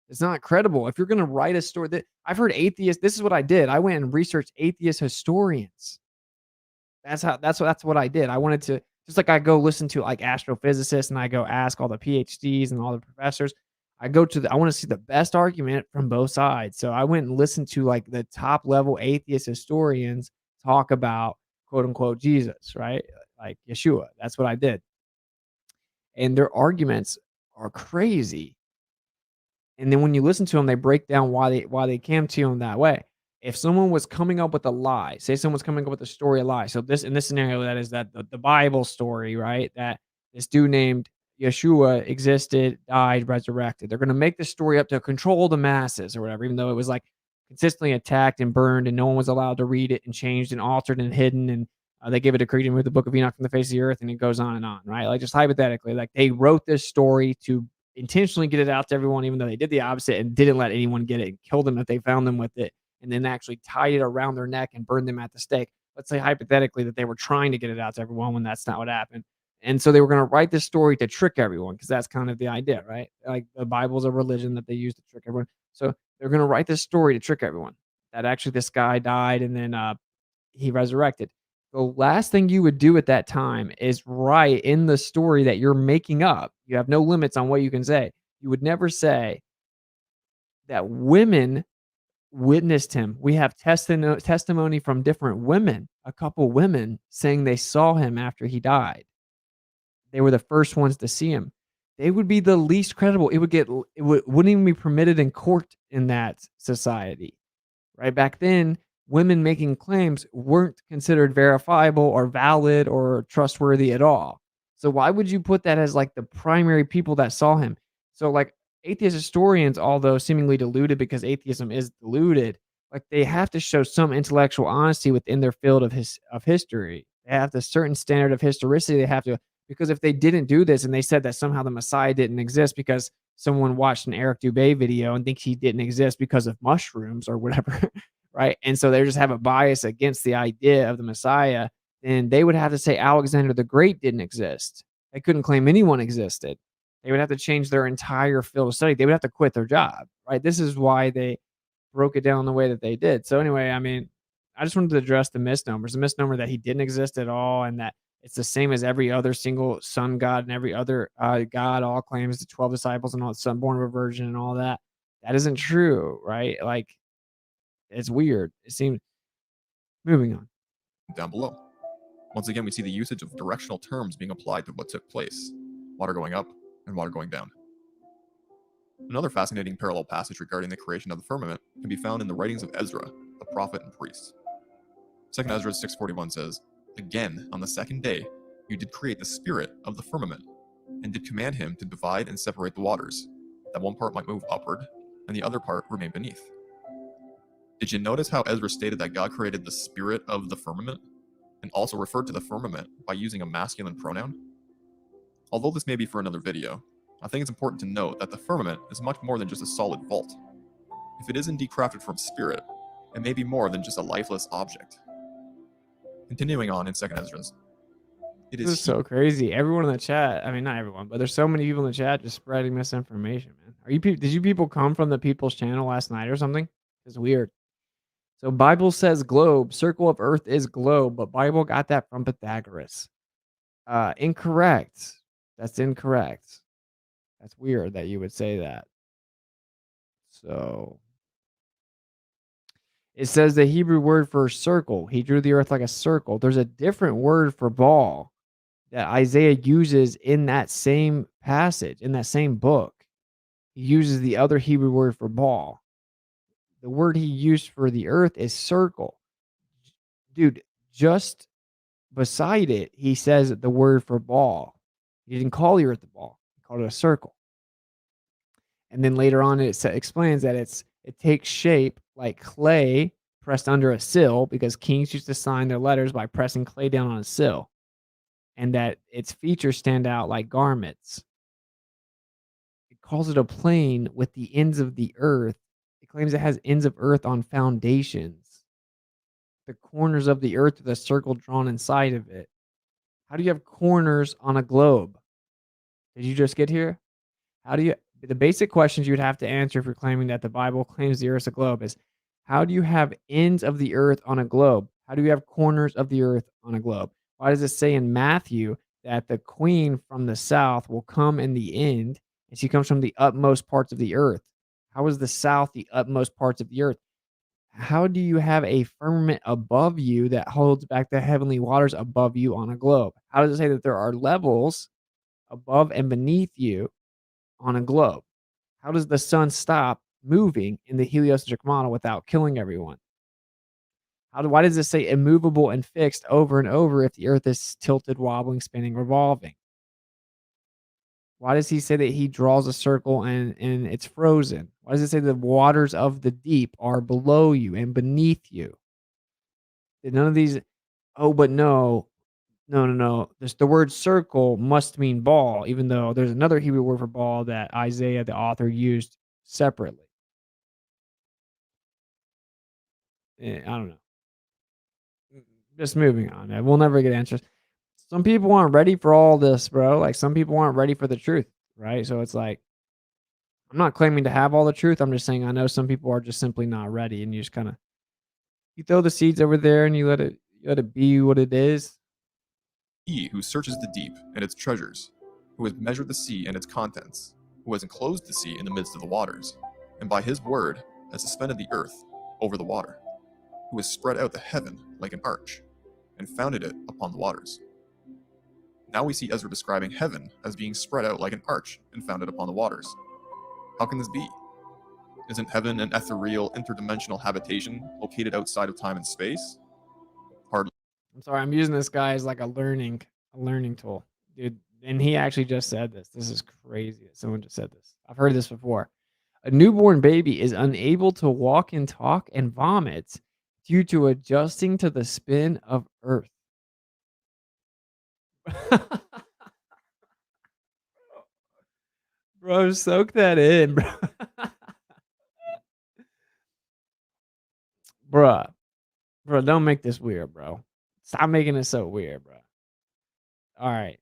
It's not credible. If you're going to write a story that I've heard atheists, this is what I did. I went and researched atheist historians. That's what I did. I wanted to just like I go listen to like astrophysicists and I go ask all the PhDs and all the professors. I want to see the best argument from both sides. So I went and listened to like the top level atheist historians talk about quote unquote Jesus, right? Like Yeshua. That's what I did. And their arguments are crazy. And then when you listen to them, they break down why they came to them that way. If someone was coming up with a lie, say someone's coming up with a story, a lie. So this in this scenario, that is that the Bible story, right? That this dude named Yeshua existed, died, resurrected. They're going to make this story up to control the masses or whatever, even though it was like consistently attacked and burned, and no one was allowed to read it and changed and altered and hidden. And they gave it a creed and moved the Book of Enoch from the face of the earth, and it goes on, right? Like just hypothetically, like they wrote this story to intentionally get it out to everyone, even though they did the opposite and didn't let anyone get it and killed them if they found them with it, and then actually tied it around their neck and burned them at the stake. Let's say hypothetically that they were trying to get it out to everyone when that's not what happened. And so they were going to write this story to trick everyone because that's kind of the idea, right? Like the Bible's a religion that they use to trick everyone. So they're going to write this story to trick everyone that actually this guy died and then he resurrected. The last thing you would do at that time is write in the story that you're making up. You have no limits on what you can say. You would never say that women witnessed him. We have testimony from different women, a couple women saying they saw him after he died. They were the first ones to see him. They would be the least credible. Wouldn't even be permitted in court in that society. Right back then, women making claims weren't considered verifiable or valid or trustworthy at all. So why would you put that as like the primary people that saw him? So like atheist historians, although seemingly deluded because atheism is deluded, like they have to show some intellectual honesty within their field of history. They have this certain standard of historicity they have to, because if they didn't do this and they said that somehow the Messiah didn't exist because someone watched an Eric Dubé video and thinks he didn't exist because of mushrooms or whatever, right? And so they just have a bias against the idea of the Messiah, then they would have to say Alexander the Great didn't exist. They couldn't claim anyone existed. They would have to change their entire field of study. They would have to quit their job, right? This is why they broke it down the way that they did. So anyway, I mean, I just wanted to address the misnomers. The misnomer that he didn't exist at all, and that it's the same as every other single sun god and every other god all claims the 12 disciples and all the son born of a virgin and all that. That isn't true, right? Like, it's weird. It seems. Moving on. down below. Once again, we see the usage of directional terms being applied to what took place: water going up and water going down. Another fascinating parallel passage regarding the creation of the firmament can be found in the writings of Ezra, the prophet and priest. 2 Ezra 6:41 says, "Again, on the second day, you did create the spirit of the firmament, and did command him to divide and separate the waters, that one part might move upward, and the other part remain beneath." Did you notice how Ezra stated that God created the spirit of the firmament, and also referred to the firmament by using a masculine pronoun? Although this may be for another video, I think it's important to note that the firmament is much more than just a solid vault. If it is indeed crafted from spirit, it may be more than just a lifeless object. Continuing on in 2 Ezra's, it This is is so crazy. Everyone in the chat, I mean, not everyone, but there's so many people in the chat just spreading misinformation, man. Did you people come from the People's Channel last night or something? It's weird. So Bible says globe, circle of earth is globe, but Bible got that from Pythagoras. Incorrect. That's incorrect. That's weird that you would say that. So it says the Hebrew word for circle. He drew the earth like a circle. There's a different word for ball that Isaiah uses in that same passage, in that same book. He uses the other Hebrew word for ball. The word he used for the earth is circle. Dude, just beside it, he says the word for ball. He didn't call the earth a ball. He called it a circle. And then later on, it explains that it takes shape like clay pressed under a sill, because kings used to sign their letters by pressing clay down on a sill, and that its features stand out like garments. It calls it a plane with the ends of the earth. It claims it has ends of earth on foundations. The corners of the earth with a circle drawn inside of it. How do you have corners on a globe? Did you just get here? The basic questions you would have to answer if you're claiming that the Bible claims the earth's a globe is, how do you have ends of the earth on a globe? How do you have corners of the earth on a globe? Why does it say in Matthew that the queen from the south will come in the end, and she comes from the utmost parts of the earth? How is the south the utmost parts of the earth? How do you have a firmament above you that holds back the heavenly waters above you on a globe? How does it say that there are levels above and beneath you on a globe? How does the sun stop moving in the heliocentric model without killing everyone? Why does it say immovable and fixed over and over if the earth is tilted, wobbling, spinning, revolving? Why does he say that he draws a circle and it's frozen? Why does it say the waters of the deep are below you and beneath you? None of these. Oh, but no. No. The word circle must mean ball, even though there's another Hebrew word for ball that Isaiah, the author, used separately. I don't know. Just moving on. We'll never get answers. Some people aren't ready for all this, bro. Like, some people aren't ready for the truth, right? So it's like, I'm not claiming to have all the truth. I'm just saying I know some people are just simply not ready, and you just kind of you throw the seeds over there and you let it be what it is. He who searches the deep and its treasures, who has measured the sea and its contents, who has enclosed the sea in the midst of the waters, and by his word has suspended the earth over the water, who has spread out the heaven like an arch, and founded it upon the waters. Now we see Ezra describing heaven as being spread out like an arch and founded upon the waters. How can this be? Isn't heaven an ethereal, interdimensional habitation located outside of time and space? Hardly. I'm sorry, I'm using this guy as like a learning tool, dude. And he actually just said this. This is crazy that someone just said this. I've heard this before. A newborn baby is unable to walk and talk and vomit due to adjusting to the spin of Earth. Bro, soak that in, bro. Bruh. Bro, don't make this weird, bro. Stop making it so weird, bro. Alright.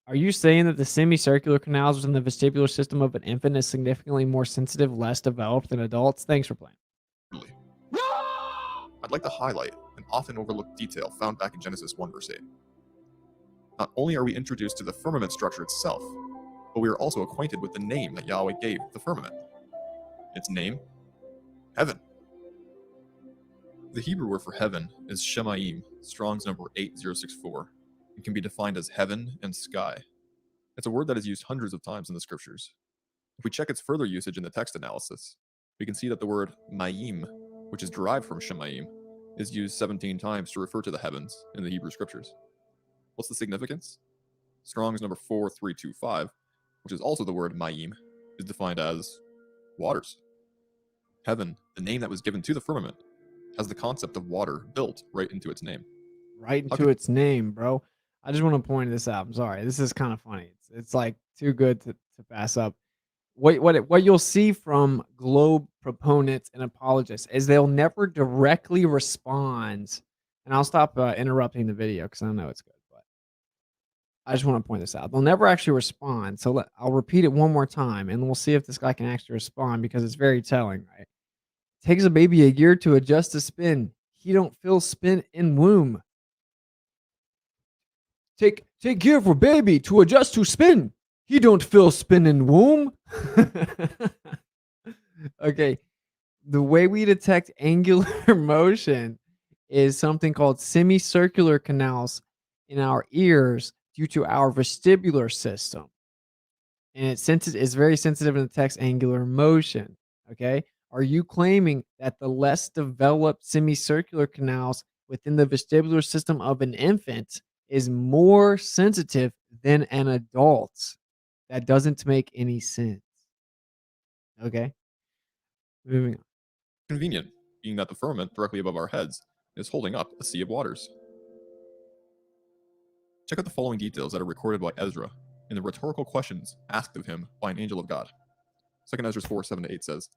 Are you saying that the semicircular canals within the vestibular system of an infant is significantly more sensitive, less developed than adults? Thanks for playing. I'd like to highlight an often overlooked detail found back in Genesis 1 verse 8. Not only are we introduced to the firmament structure itself, but we are also acquainted with the name that Yahweh gave the firmament. Its name? Heaven. The Hebrew word for heaven is Shemayim, Strong's number 8064, and can be defined as heaven and sky. It's a word that is used hundreds of times in the scriptures. If we check its further usage in the text analysis, we can see that the word Mayim, which is derived from Shemayim, is used 17 times to refer to the heavens in the Hebrew scriptures. What's the significance? Strong's number 4325, which is also the word Mayim, is defined as waters. Heaven, the name that was given to the firmament, has the concept of water built right into its name. Right into its name, bro. I just want to point this out. I'm sorry. This is kind of funny. It's like too good to pass up. What you'll see from globe proponents and apologists is they'll never directly respond. And I'll stop interrupting the video because I know it's good, but I just want to point this out. They'll never actually respond. So I'll repeat it one more time, and we'll see if this guy can actually respond because it's very telling, right? Takes a baby a year to adjust to spin. He don't feel spin in womb. Take care for baby to adjust to spin. He don't feel spin in womb. Okay. The way we detect angular motion is something called semicircular canals in our ears due to our vestibular system. And it's very sensitive in the text angular motion. Okay. Are you claiming that the less developed semicircular canals within the vestibular system of an infant is more sensitive than an adult? That doesn't make any sense. Okay. Moving on. Convenient, being that the firmament directly above our heads is holding up a sea of waters. Check out the following details that are recorded by Ezra in the rhetorical questions asked of him by an angel of God. 2 Ezra 4:7-8 says,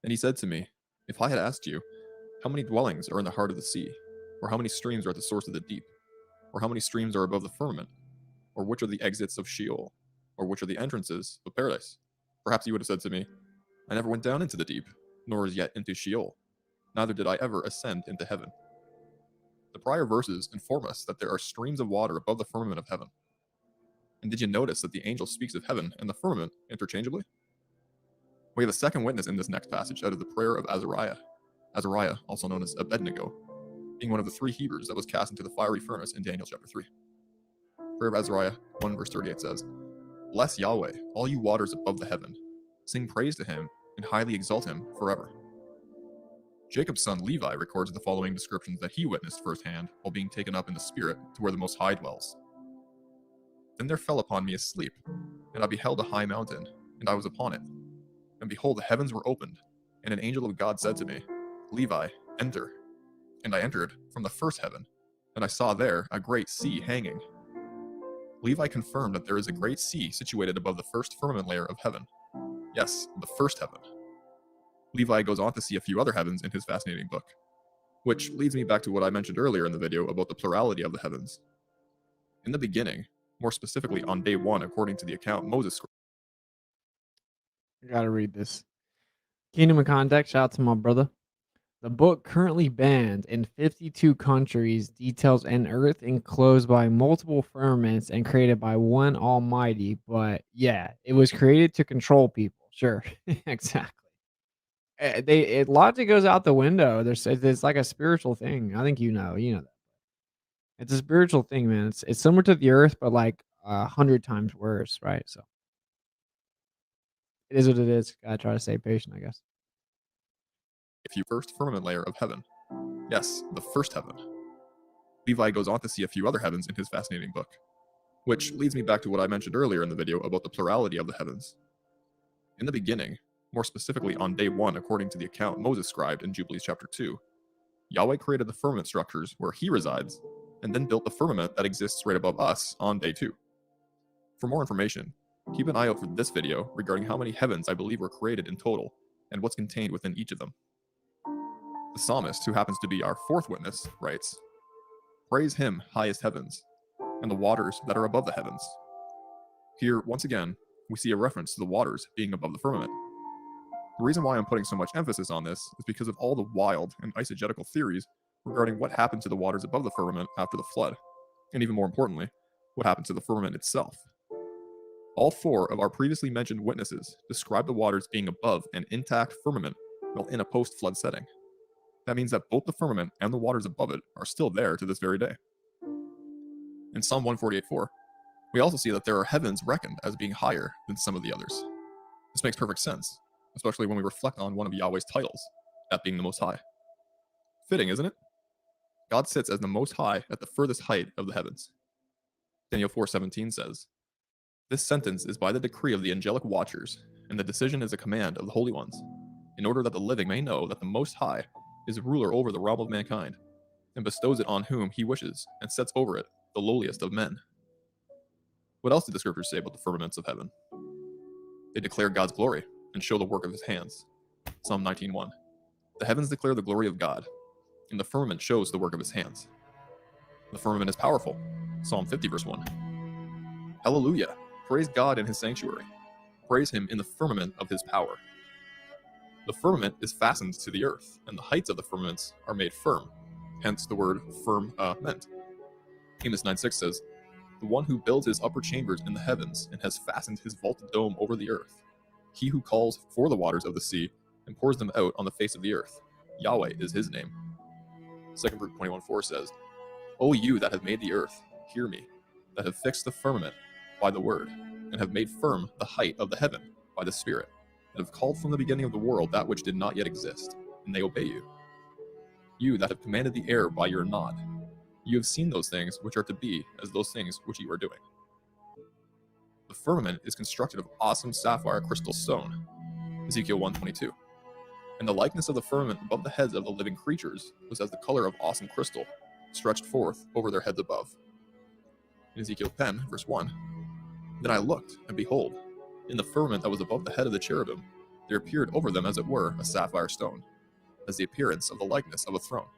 "And he said to me, If I had asked you, how many dwellings are in the heart of the sea, or how many streams are at the source of the deep, or how many streams are above the firmament, or which are the exits of Sheol, or which are the entrances of paradise, perhaps you would have said to me, I never went down into the deep, nor as yet into Sheol, neither did I ever ascend into heaven." The prior verses inform us that there are streams of water above the firmament of heaven. And did you notice that the angel speaks of heaven and the firmament interchangeably? We have a second witness in this next passage out of the prayer of Azariah. Azariah, also known as Abednego, being one of the three Hebrews that was cast into the fiery furnace in Daniel chapter 3. Prayer of Azariah 1 verse 38 says, "Bless Yahweh, all you waters above the heaven. Sing praise to him and highly exalt him forever." Jacob's son Levi records the following descriptions that he witnessed firsthand while being taken up in the spirit to where the Most High dwells. "Then there fell upon me a sleep, and I beheld a high mountain, and I was upon it. And behold, the heavens were opened, and an angel of God said to me, Levi, enter. And I entered from the first heaven, and I saw there a great sea hanging." Levi confirmed that there is a great sea situated above the first firmament layer of heaven. Yes, the first heaven. Levi goes on to see a few other heavens in his fascinating book, which leads me back to what I mentioned earlier in the video about the plurality of the heavens. In the beginning, more specifically on day 1 according to the account Moses. I gotta read this. Kingdom of Context, shout out to my brother. The book currently banned in 52 countries details an earth enclosed by multiple firmaments and created by one almighty. But yeah, it was created to control people. Sure, exactly. Logic goes out the window. It's like a spiritual thing. I think you know that. It's a spiritual thing, man. It's similar to the earth, but like 100 times worse, right? So it is what it is. Gotta try to stay patient, I guess. If you first firmament layer of heaven. Yes, the first heaven. Levi goes on to see a few other heavens in his fascinating book, which leads me back to what I mentioned earlier in the video about the plurality of the heavens. In the beginning, more specifically on day 1 according to the account Moses scribed in Jubilees chapter 2, Yahweh created the firmament structures where he resides and then built the firmament that exists right above us on day 2. For more information, keep an eye out for this video regarding how many heavens I believe were created in total, and what's contained within each of them. The psalmist, who happens to be our 4th witness, writes, "Praise him, highest heavens, and the waters that are above the heavens." Here, once again, we see a reference to the waters being above the firmament. The reason why I'm putting so much emphasis on this is because of all the wild and eisegetical theories regarding what happened to the waters above the firmament after the flood, and even more importantly, what happened to the firmament itself. All 4 of our previously mentioned witnesses describe the waters being above an intact firmament while in a post-flood setting. That means that both the firmament and the waters above it are still there to this very day. In Psalm 148:4, we also see that there are heavens reckoned as being higher than some of the others. This makes perfect sense, especially when we reflect on one of Yahweh's titles, that being the Most High. Fitting, isn't it? God sits as the Most High at the furthest height of the heavens. Daniel 4:17 says, "This sentence is by the decree of the angelic watchers, and the decision is a command of the holy ones, in order that the living may know that the Most High is ruler over the realm of mankind, and bestows it on whom he wishes, and sets over it the lowliest of men." What else did the scriptures say about the firmaments of heaven? They declare God's glory and show the work of his hands. Psalm 19:1. The heavens declare the glory of God, and the firmament shows the work of his hands. The firmament is powerful. Psalm 50:1. Hallelujah! Praise God in his sanctuary. Praise him in the firmament of his power. The firmament is fastened to the earth, and the heights of the firmaments are made firm, hence the word firmament. Amos 9:6 says, "The one who builds his upper chambers in the heavens and has fastened his vaulted dome over the earth. He who calls for the waters of the sea and pours them out on the face of the earth. Yahweh is his name." 2 Peter 21:4 says, "O you that have made the earth, hear me, that have fixed the firmament by the word, and have made firm the height of the heaven by the Spirit, that have called from the beginning of the world that which did not yet exist, and they obey you. You that have commanded the air by your nod, you have seen those things which are to be as those things which you are doing." The firmament is constructed of awesome sapphire crystal stone, Ezekiel 1:22. "And the likeness of the firmament above the heads of the living creatures was as the color of awesome crystal, stretched forth over their heads above." In Ezekiel 10:1, "Then I looked, and behold, in the firmament that was above the head of the cherubim, there appeared over them as it were a sapphire stone, as the appearance of the likeness of a throne."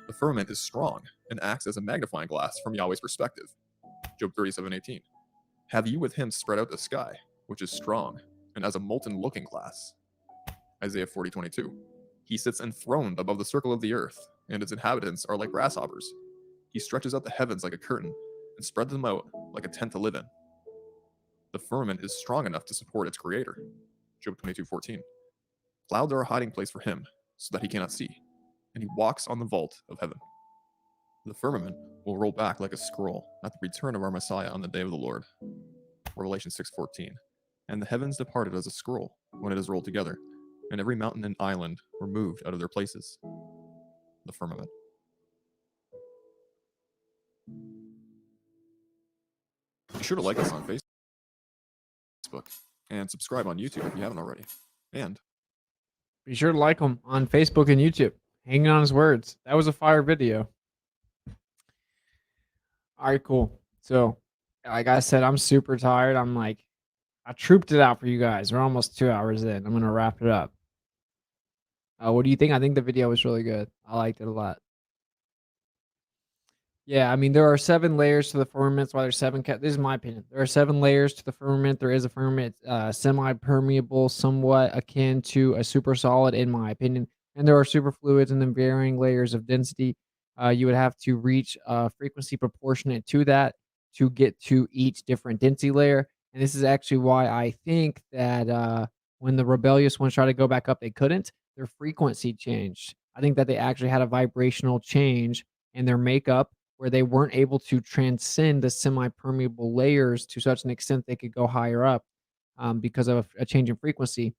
The firmament is strong, and acts as a magnifying glass from Yahweh's perspective. Job 37:18. "Have you with him spread out the sky, which is strong, and as a molten looking glass?" Isaiah 40:22. "He sits enthroned above the circle of the earth, and its inhabitants are like grasshoppers. He stretches out the heavens like a curtain, and spreads them out like a tent to live in." The firmament is strong enough to support its creator. Job 22:14. "Clouds are a hiding place for him, so that he cannot see, and he walks on the vault of heaven." The firmament will roll back like a scroll at the return of our Messiah on the day of the Lord. Revelation 6:14. "And the heavens departed as a scroll when it is rolled together, and every mountain and island were moved out of their places." The firmament. Be sure to like us on Facebook and subscribe on YouTube if you haven't already. And Be sure to like him on Facebook and YouTube. Hanging on his words. That was a fire video. All right, cool. So, like I said, I'm super tired. I trooped it out for you guys. We're almost 2 hours in. I'm gonna wrap it up. What do you think? I think the video was really good. I liked it a lot. Yeah, I mean, there are 7 layers to the firmament. That's why there's 7 this is my opinion. There are 7 layers to the firmament. There is a firmament, semi-permeable, somewhat akin to a super solid, in my opinion. And there are superfluids and then varying layers of density. You would have to reach a frequency proportionate to that to get to each different density layer. And this is actually why I think that when the rebellious ones tried to go back up, they couldn't. Their frequency changed. I think that they actually had a vibrational change in their makeup where they weren't able to transcend the semi-permeable layers to such an extent they could go higher up because of a change in frequency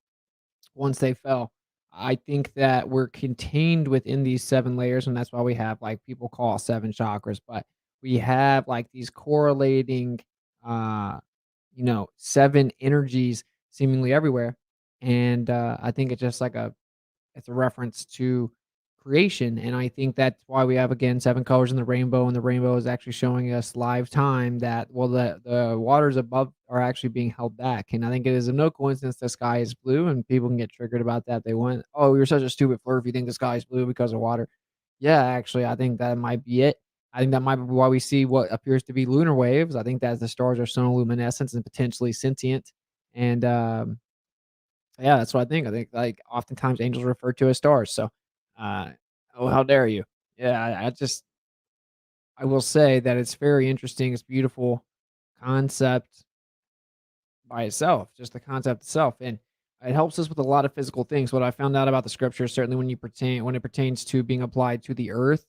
once they fell. I think that we're contained within these 7 layers, and that's why we have like people call 7 chakras, but we have like these correlating, uh, 7 energies seemingly everywhere. And I think it's just like it's a reference to creation, and I think that's why we have, again, 7 colors in the rainbow, and the rainbow is actually showing us live time that, well, the waters above are actually being held back, and I think it is of no coincidence the sky is blue, and people can get triggered about that. They went, "Oh, you're such a stupid flirt if you think the sky is blue because of water." Yeah, actually, I think that might be it. I think that might be why we see what appears to be lunar waves. I think that the stars are sonoluminescent and potentially sentient, and, yeah, that's what I think. I think, like, oftentimes angels are referred to as stars, so, uh, oh, how dare you. Yeah, I will say that it's very interesting, it's beautiful concept by itself, just the concept itself, and it helps us with a lot of physical things. What I found out about the scriptures, certainly when it pertains to being applied to the earth,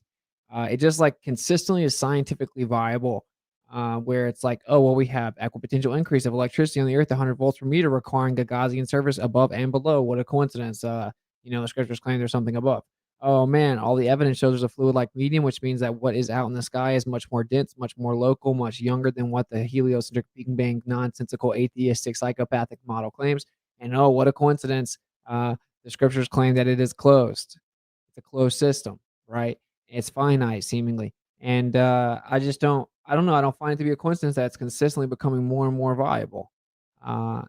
it just like consistently is scientifically viable. Where it's like, oh well, we have equipotential increase of electricity on the earth, 100 volts per meter, requiring a Gaussian surface above and below. What a coincidence! The scriptures claim there's something above. Oh man, all the evidence shows there's a fluid-like medium, which means that what is out in the sky is much more dense, much more local, much younger than what the heliocentric Big Bang nonsensical atheistic psychopathic model claims. And oh, what a coincidence! The scriptures claim that it is closed. It's a closed system, right? It's finite, seemingly, and I don't know. I don't find it to be a coincidence that it's consistently becoming more and more viable.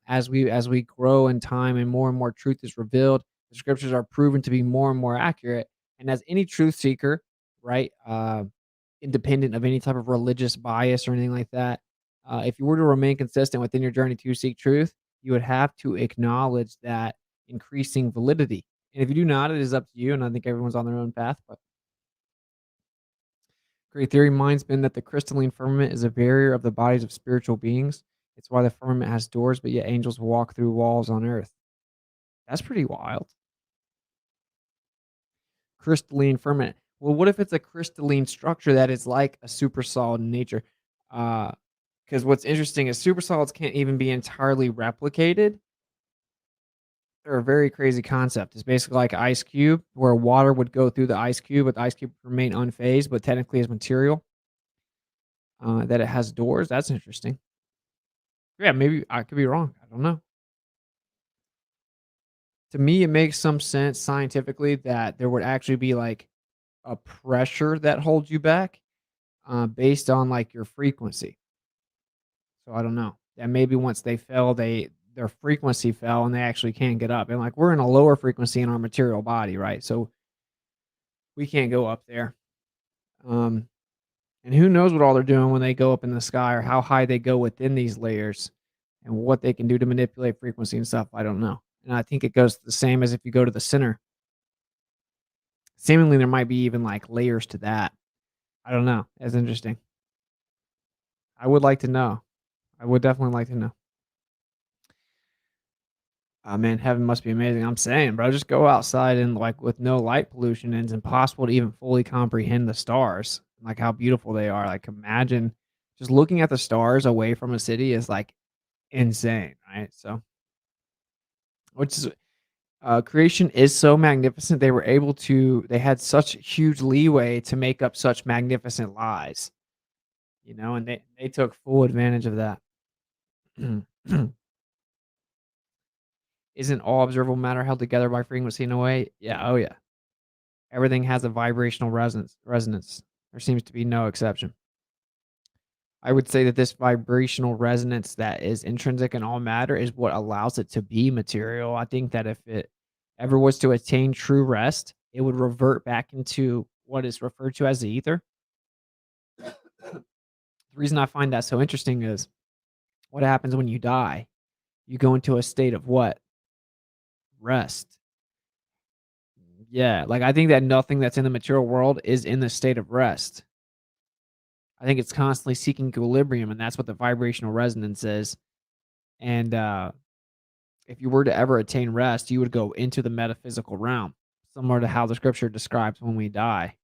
As we grow in time and more truth is revealed, the scriptures are proven to be more and more accurate. And as any truth seeker, right, independent of any type of religious bias or anything like that, if you were to remain consistent within your journey to seek truth, you would have to acknowledge that increasing validity. And if you do not, it is up to you. And I think everyone's on their own path. But great theory. Mine's been that the crystalline firmament is a barrier of the bodies of spiritual beings. It's why the firmament has doors, but yet angels walk through walls on earth. That's pretty wild. Crystalline firmament. Well, what if it's a crystalline structure that is like a super solid in nature? Because what's interesting is super solids can't even be entirely replicated. They're a very crazy concept. It's basically like an ice cube, where water would go through the ice cube, but the ice cube would remain unfazed, but technically is material. That it has doors. That's interesting. Yeah, maybe I could be wrong. I don't know. To me, it makes some sense scientifically that there would actually be like a pressure that holds you back, based on like your frequency. So I don't know. And maybe once they fell, their frequency fell and they actually can't get up. And like we're in a lower frequency in our material body, right? So we can't go up there. Um, and who knows what all they're doing when they go up in the sky, or how high they go within these layers, and what they can do to manipulate frequency and stuff. I don't know. And I think it goes the same as if you go to the center. Seemingly, there might be even like layers to that. I don't know. That's interesting. I would like to know. I would definitely like to know. Oh man, heaven must be amazing. I'm saying, bro, just go outside and like with no light pollution, and it's impossible to even fully comprehend the stars, like how beautiful they are. Like imagine just looking at the stars away from a city is like insane, right? So, which is creation is so magnificent. They had such huge leeway to make up such magnificent lies, and they took full advantage of that. Isn't all observable matter held together by frequency in a way? Yeah, oh yeah. Everything has a vibrational resonance. There seems to be no exception. I would say that this vibrational resonance that is intrinsic in all matter is what allows it to be material. I think that if it ever was to attain true rest, it would revert back into what is referred to as the ether. The reason I find that so interesting is what happens when you die? You go into a state of what? Rest. Yeah, like I think that nothing that's in the material world is in the state of rest. I think it's constantly seeking equilibrium, and that's what the vibrational resonance is. And if you were to ever attain rest, you would go into the metaphysical realm, similar to how the scripture describes when we die.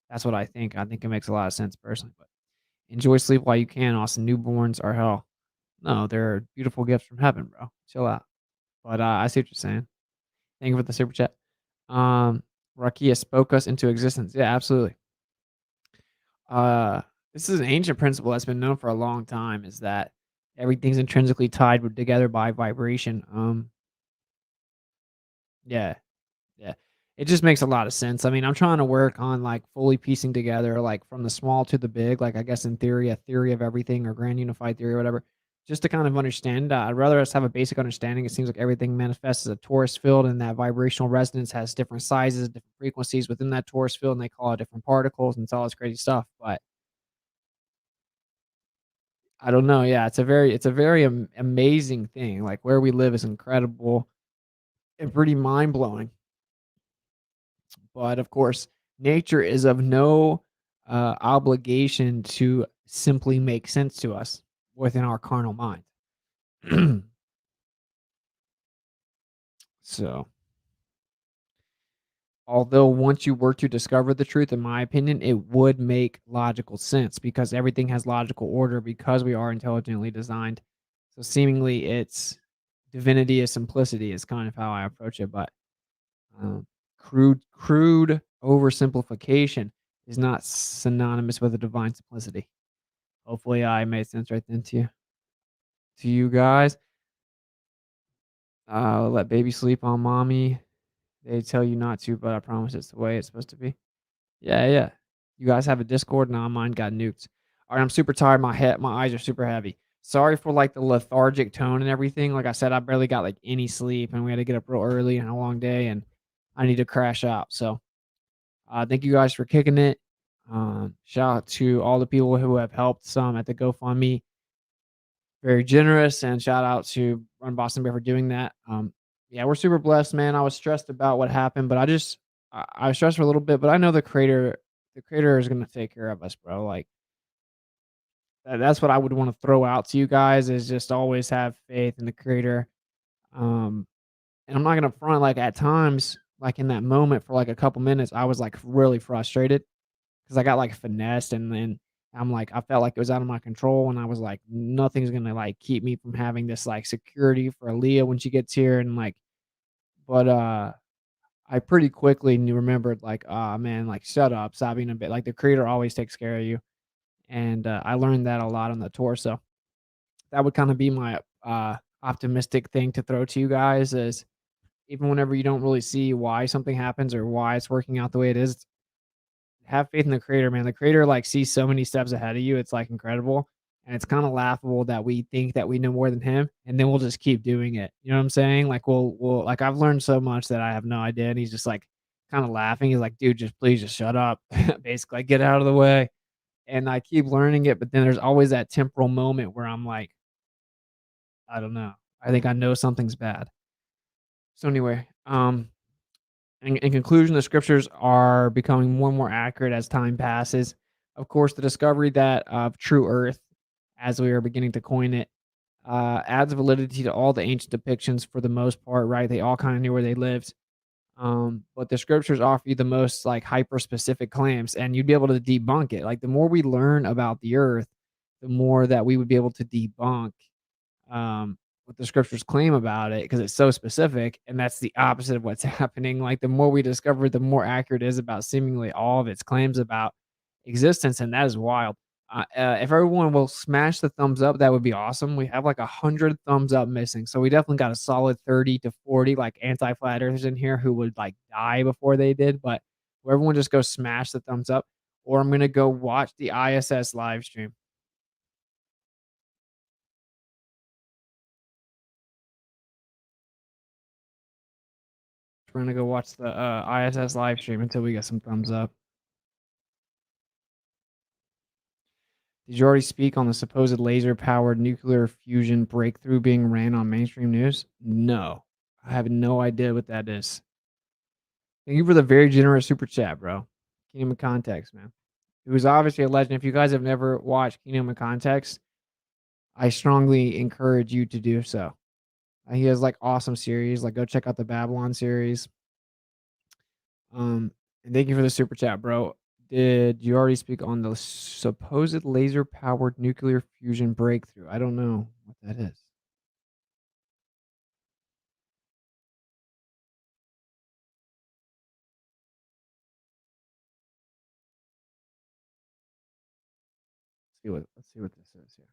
That's what I think. I think it makes a lot of sense personally. But enjoy sleep while you can, Austin. Newborns are hell. No, they're beautiful gifts from heaven, bro. Chill out. But I see what you're saying. Thank you for the super chat. Rakia spoke us into existence. Yeah, absolutely. This is an ancient principle that's been known for a long time, is that everything's intrinsically tied together by vibration. Yeah, yeah. it just makes a lot of sense. I mean, I'm trying to work on, like, fully piecing together, like, from the small to the big, like, I guess in theory, a theory of everything or grand unified theory or whatever, just to kind of understand. I'd rather us have a basic understanding. It seems like everything manifests as a torus field, and that vibrational resonance has different sizes, different frequencies within that torus field, and they call it different particles, and it's all this crazy stuff. But I don't know. Yeah, it's a very amazing thing. Like, where we live is incredible and pretty mind blowing. But of course, nature is of no obligation to simply make sense to us within our carnal mind. So, although once you were to discover the truth, in my opinion, it would make logical sense because everything has logical order because we are intelligently designed. So, seemingly, it's divinity is simplicity is kind of how I approach it. But Um, crude oversimplification is not synonymous with a divine simplicity. Hopefully, I made sense right then to you guys. Let baby sleep on mommy. They tell you not to, but I promise it's the way it's supposed to be. Yeah, yeah. You guys have a Discord? Nah, mine got nuked. All right, I'm super tired. My eyes are super heavy. Sorry for like the lethargic tone and everything. Like I said, I barely got like any sleep, and we had to get up real early and a long day, and I need to crash out. So thank you guys for kicking it. Shout out to all the people who have helped some at the GoFundMe. Very generous, and shout out to Run Boston Bear for doing that. Yeah, we're super blessed, man. I was stressed about what happened, but I was stressed for a little bit, but I know the creator is gonna take care of us, bro. Like that's what I would want to throw out to you guys is just always have faith in the creator. Um, and I'm not gonna front like at times, like in that moment for like a couple minutes, I was like really frustrated 'cause I got, like, finessed, and then I'm like I felt like it was out of my control, and I was like, "Nothing's gonna, like, keep me from having this, like, security for Aaliyah when she gets here," and, like but, I pretty quickly knew remembered, like, "Aw, man, like, shut up, stop being a bit" like, the creator always takes care of you, and, I learned that a lot on the tour, so that would kinda be my, optimistic thing to throw to you guys is even whenever you don't really see why something happens or why it's working out the way it is, have faith in the creator, man. The creator, like, sees so many steps ahead of you, it's, like, incredible, and it's kinda laughable that we think that we know more than him, and then we'll just keep doing it, you know what I'm saying? Like, we'll like, I've learned so much that I have no idea, and he's just, like, kinda laughing, he's like, "Dude, just please just shut up." Basically, like, "Get out of the way," and I keep learning it, but then there's always that temporal moment where I'm like, "I don't know. I think I know something's bad." So, anyway, in conclusion, the scriptures are becoming more and more accurate as time passes. Of course, the discovery that of true Earth, as we are beginning to coin it, adds validity to all the ancient depictions for the most part. Right? They all kind of knew where they lived. But the scriptures offer you the most like hyper specific claims, and you'd be able to debunk it. Like the more we learn about the Earth, the more that we would be able to debunk what the scriptures claim about it because it's so specific, and that's the opposite of what's happening. Like the more we discover, the more accurate it is about seemingly all of its claims about existence, and that is wild. If everyone will smash the thumbs up, that would be awesome. We have like 100 thumbs up missing, so we definitely got a solid 30 to 40 like anti-flat earthers in here who would like die before they did. But everyone just go smash the thumbs up, or I'm gonna go watch the ISS live stream. We're gonna go watch the ISS live stream until we get some thumbs up. Did you already speak on the supposed laser powered nuclear fusion breakthrough being ran on mainstream news? No. I have no idea what that is. Thank you for the very generous super chat, bro. Kingdom of Context, man. He was obviously a legend. If you guys have never watched Kingdom of Context, I strongly encourage you to do so. He has like awesome series. Like go check out the Babylon series. And thank you for the super chat, bro. Did you already speak on the supposed laser powered nuclear fusion breakthrough? I don't know what that is. Let's see what this is here.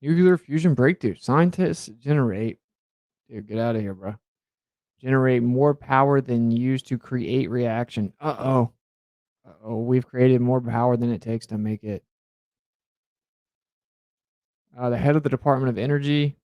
Nuclear fusion breakthrough. Scientists generate dude, get out of here, bro. Generate more power than used to create reaction. Uh-oh. Uh-oh, we've created more power than it takes to make it. The head of the Department of Energy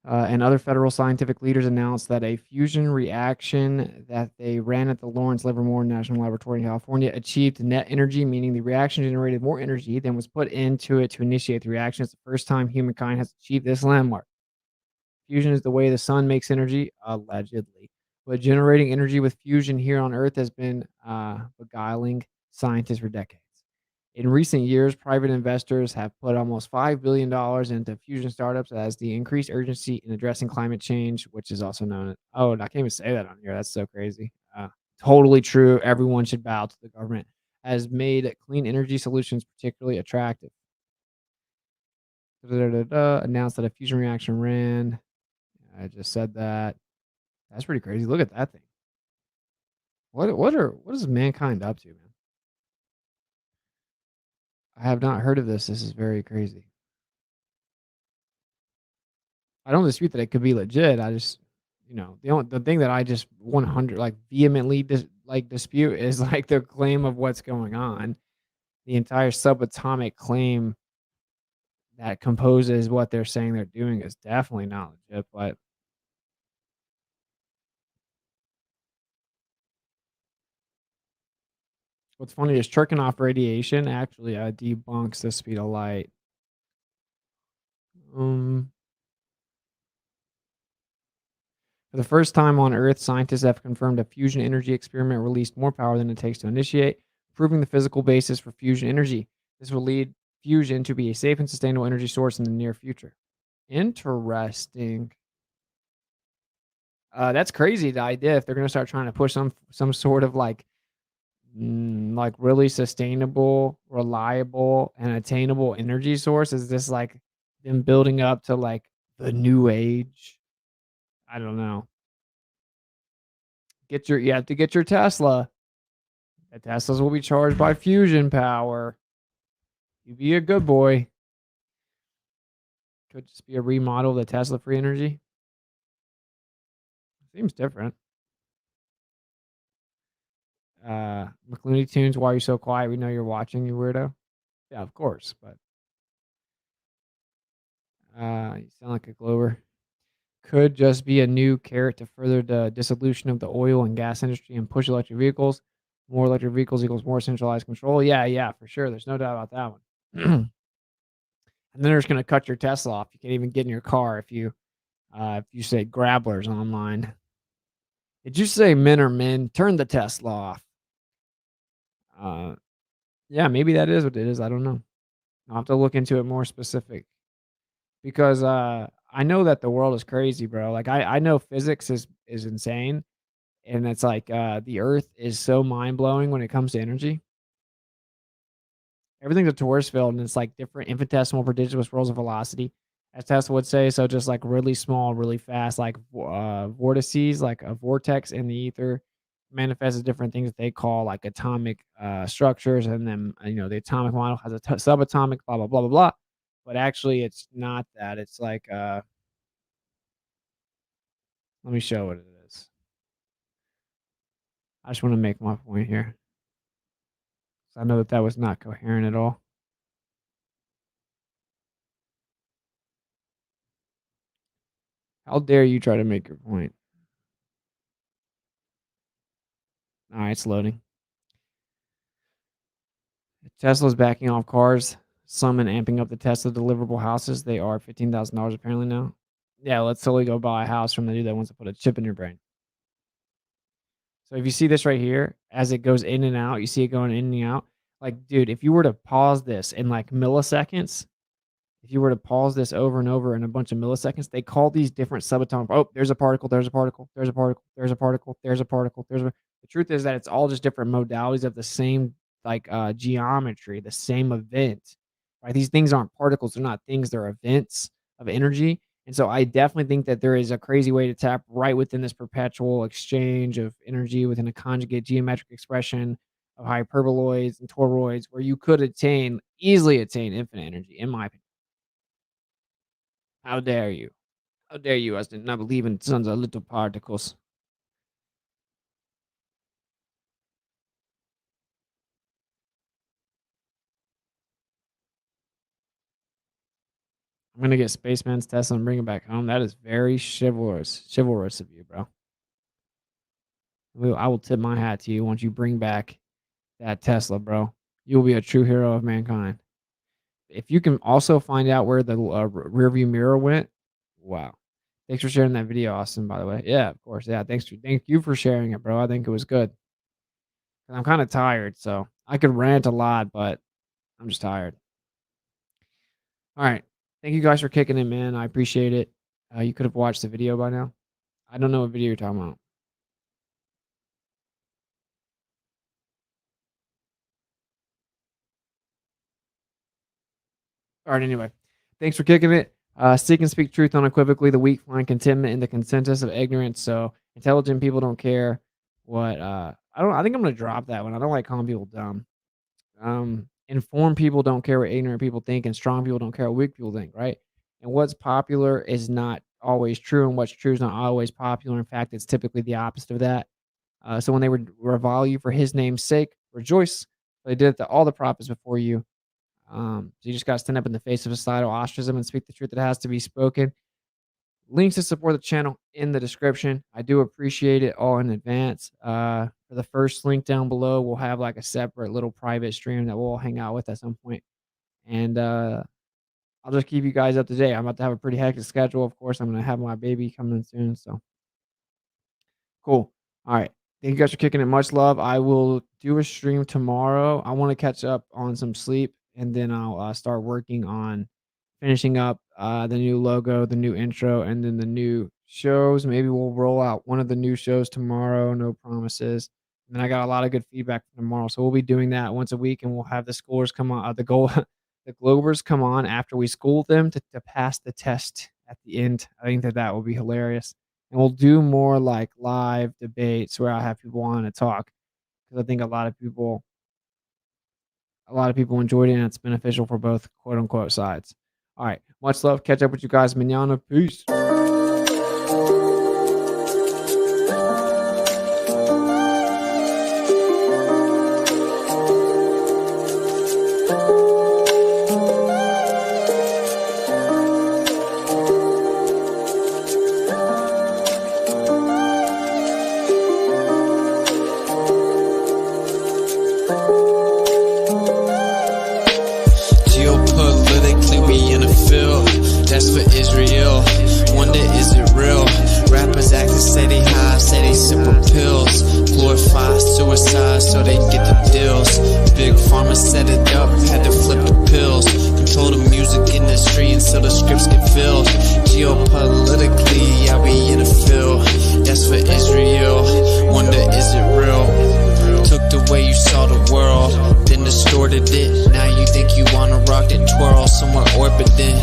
and other federal scientific leaders announced that a fusion reaction that they ran at the Lawrence Livermore National Laboratory in California achieved net energy, meaning the reaction generated more energy than was put into it to initiate the reaction. It's the first time humankind has achieved this landmark. Fusion is the way the sun makes energy, allegedly. But generating energy with fusion here on Earth has been beguiling scientists for decades. In recent years, private investors have put almost $5 billion into fusion startups as the increased urgency in addressing climate change, which is also known as, oh, I can't even say that on here. That's so crazy. Totally true. Everyone should bow to the government, has made clean energy solutions particularly attractive. Announced that a fusion reaction ran. I just said that. That's pretty crazy. Look at that thing. What is mankind up to, man? I have not heard of this. This is very crazy. I don't dispute that it could be legit. I just, the thing that I just 100 like vehemently dispute is like their claim of what's going on. The entire subatomic claim that composes what they're saying they're doing is definitely not legit. But what's funny is Chernobyl radiation actually debunks the speed of light. Um, For the first time on Earth, scientists have confirmed a fusion energy experiment released more power than it takes to initiate, proving the physical basis for fusion energy. This will lead fusion to be a safe and sustainable energy source in the near future. Interesting. That's crazy. The idea if they're going to start trying to push some sort of like really sustainable, reliable, and attainable energy source, is this like them building up to like the new age? I don't know. You have to get your Tesla. The Teslas will be charged by fusion power. You be a good boy. Could just be a remodel of the Tesla free energy. Seems different. McLooney Tunes, why are you so quiet? We know you're watching, you weirdo. Yeah, of course, but you sound like a Glover. Could just be a new carrot to further the dissolution of the oil and gas industry and push electric vehicles. More electric vehicles equals more centralized control. Yeah, for sure. There's no doubt about that one. And then they're just gonna cut your Tesla off. You can't even get in your car if you say grabblers online. Did you say men are men? Turn the Tesla off. Yeah, maybe that is what it is. I don't know. I'll have to look into it more specific because I know that the world is crazy, bro. Like I know physics is insane, and it's like the Earth is so mind blowing when it comes to energy. Everything's a torus field, and it's like different infinitesimal prodigious worlds of velocity, as Tesla would say. So just like really small, really fast, like vortices, like a vortex in the ether, manifests as different things that they call like atomic structures, and then the atomic model has a subatomic, blah blah blah blah blah. But actually, it's not that. It's like let me show what it is. I just want to make my point here. I know that was not coherent at all. How dare you try to make your point? All right, it's loading. Tesla's backing off cars. Some and amping up the Tesla deliverable houses. They are $15,000 apparently now. Yeah, let's totally go buy a house from the dude that wants to put a chip in your brain. So if you see this right here, as it goes in and out, you see it going in and out. Like, dude, if you were to pause this in like milliseconds, if you were to pause this over and over in a bunch of milliseconds, they call these different subatomic. Oh, there's a particle, there's a particle, there's a particle, there's a particle, there's a particle, there's a. The truth is that it's all just different modalities of the same geometry, the same event. Right? These things aren't particles; they're not things; they're events of energy. And so I definitely think that there is a crazy way to tap right within this perpetual exchange of energy within a conjugate geometric expression of hyperboloids and toroids where you could easily attain infinite energy, in my opinion. How dare you? How dare you us to not believe in sons of little particles? I'm gonna get Spaceman's Tesla and bring it back home. That is very chivalrous of you, bro. I will tip my hat to you once you bring back that Tesla, bro. You will be a true hero of mankind. If you can also find out where the rear view mirror went, wow. Thanks for sharing that video, Austin, by the way. Yeah, of course. Yeah, thank you for sharing it, bro. I think it was good. And I'm kind of tired, so I could rant a lot, but I'm just tired. All right. Thank you guys for kicking in, man. I appreciate it. You could have watched the video by now. I don't know what video you're talking about. All right, anyway. Thanks for kicking it. Seek and speak truth unequivocally. The weak find contentment in the consensus of ignorance. So intelligent people don't care what I think I'm gonna drop that one. I don't like calling people dumb. Informed people don't care what ignorant people think, and strong people don't care what weak people think, right? And what's popular is not always true, and what's true is not always popular. In fact, it's typically the opposite of that. So when they revile you for his name's sake, rejoice. They did it to all the prophets before you. So you just got to stand up in the face of societal ostracism and speak the truth that has to be spoken. Links to support the channel in the description. I do appreciate it all in advance. For the first link down below, we'll have like a separate little private stream that we'll all hang out with at some point. And I'll just keep you guys up to date. I'm about to have a pretty hectic schedule. Of course, I'm going to have my baby coming soon. So cool. All right. Thank you guys for kicking it. Much love. I will do a stream tomorrow. I want to catch up on some sleep, and then I'll start working on finishing up the new logo, the new intro, and then the new shows. Maybe we'll roll out one of the new shows tomorrow. No promises. And then I got a lot of good feedback from tomorrow, so we'll be doing that once a week, and we'll have the scores come on. The Globers come on after we school them to pass the test at the end. I think that will be hilarious. And we'll do more like live debates where I have people on to talk, because I think a lot of people enjoyed it, and it's beneficial for both quote unquote sides. All right. Much love. Catch up with you guys manana. Peace. Geopolitically, we in a field that's for Israel. Wonder, is it real? Rappers acting say they high, say they sipping pills. Glorify suicide so they get the deals. Big pharma set it up, had to flip the pills. Control the music industry until the scripts get filled. Geopolitically, yeah, we in a field that's for Israel. Wonder, is it real? Took the way you saw the world, then distorted it. Now you think you wanna rock that twirl, somewhere orbiting.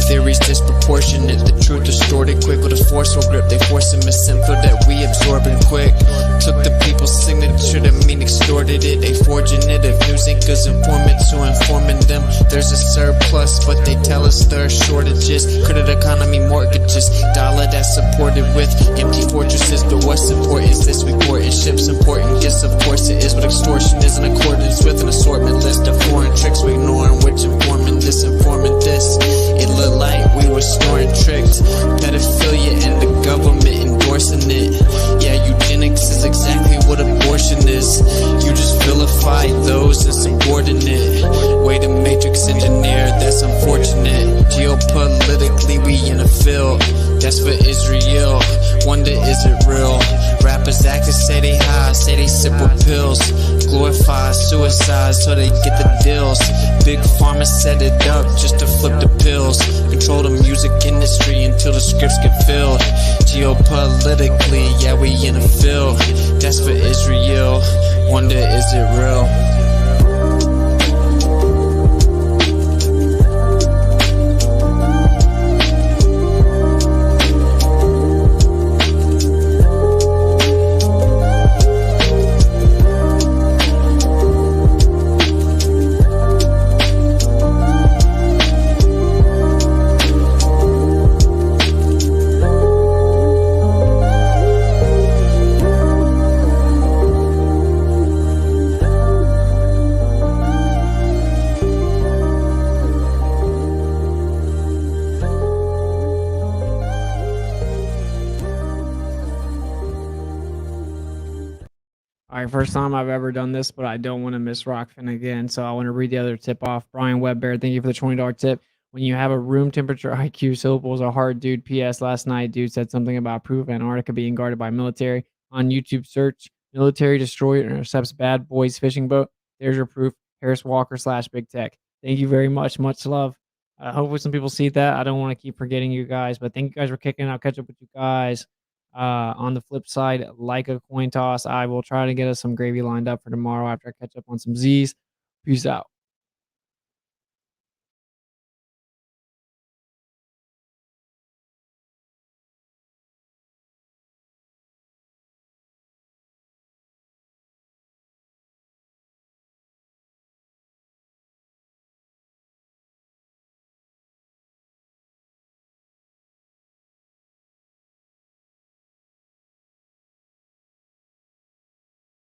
Theories disproportionate, the truth distorted quick with a forceful grip. They force a misinfo that we absorbing quick. Took the people's signature that mean extorted it. They forging it. If news ain't good informants who informing them, there's a surplus, but they tell us there are shortages. Credit economy mortgages, dollar that's supported with empty fortresses. But what's important is this: we port and ships important. Yes, of course it is, but extortion is in accordance with an assortment list of foreign tricks we ignoring, which informant this, informant this. It looked like we were snoring tricked. Pedophilia and the government endorsing it. Yeah, eugenics is exactly what abortion is. You just vilify those insubordinate. Way to matrix engineer, that's unfortunate. Geopolitically, we in a field that's for Israel. Wonder, is it real? Rappers actors say they high, say they sip with pills. Glorify suicide so they get the deals. Big pharma set it up just to flip the pills. Control the music industry until the scripts get filled. Geopolitically, yeah, we in a field that's for Israel. Wonder, is it real? right, first time I've ever done this, but I don't want to miss Rockfin again. So I want to read the other tip off. Brian Webbear, thank you for the $20 tip. When you have a room temperature IQ, syllables are hard, dude. PS, last night, dude said something about proof of Antarctica being guarded by military. On YouTube, search military destroyer intercepts bad boys fishing boat. There's your proof. Harris Walker / Big Tech. Thank you very much. Much love. Hopefully some people see that. I don't want to keep forgetting you guys, but thank you guys for kicking. I'll catch up with you guys. On the flip side, like a coin toss, I will try to get us some gravy lined up for tomorrow after I catch up on some Z's. Peace out.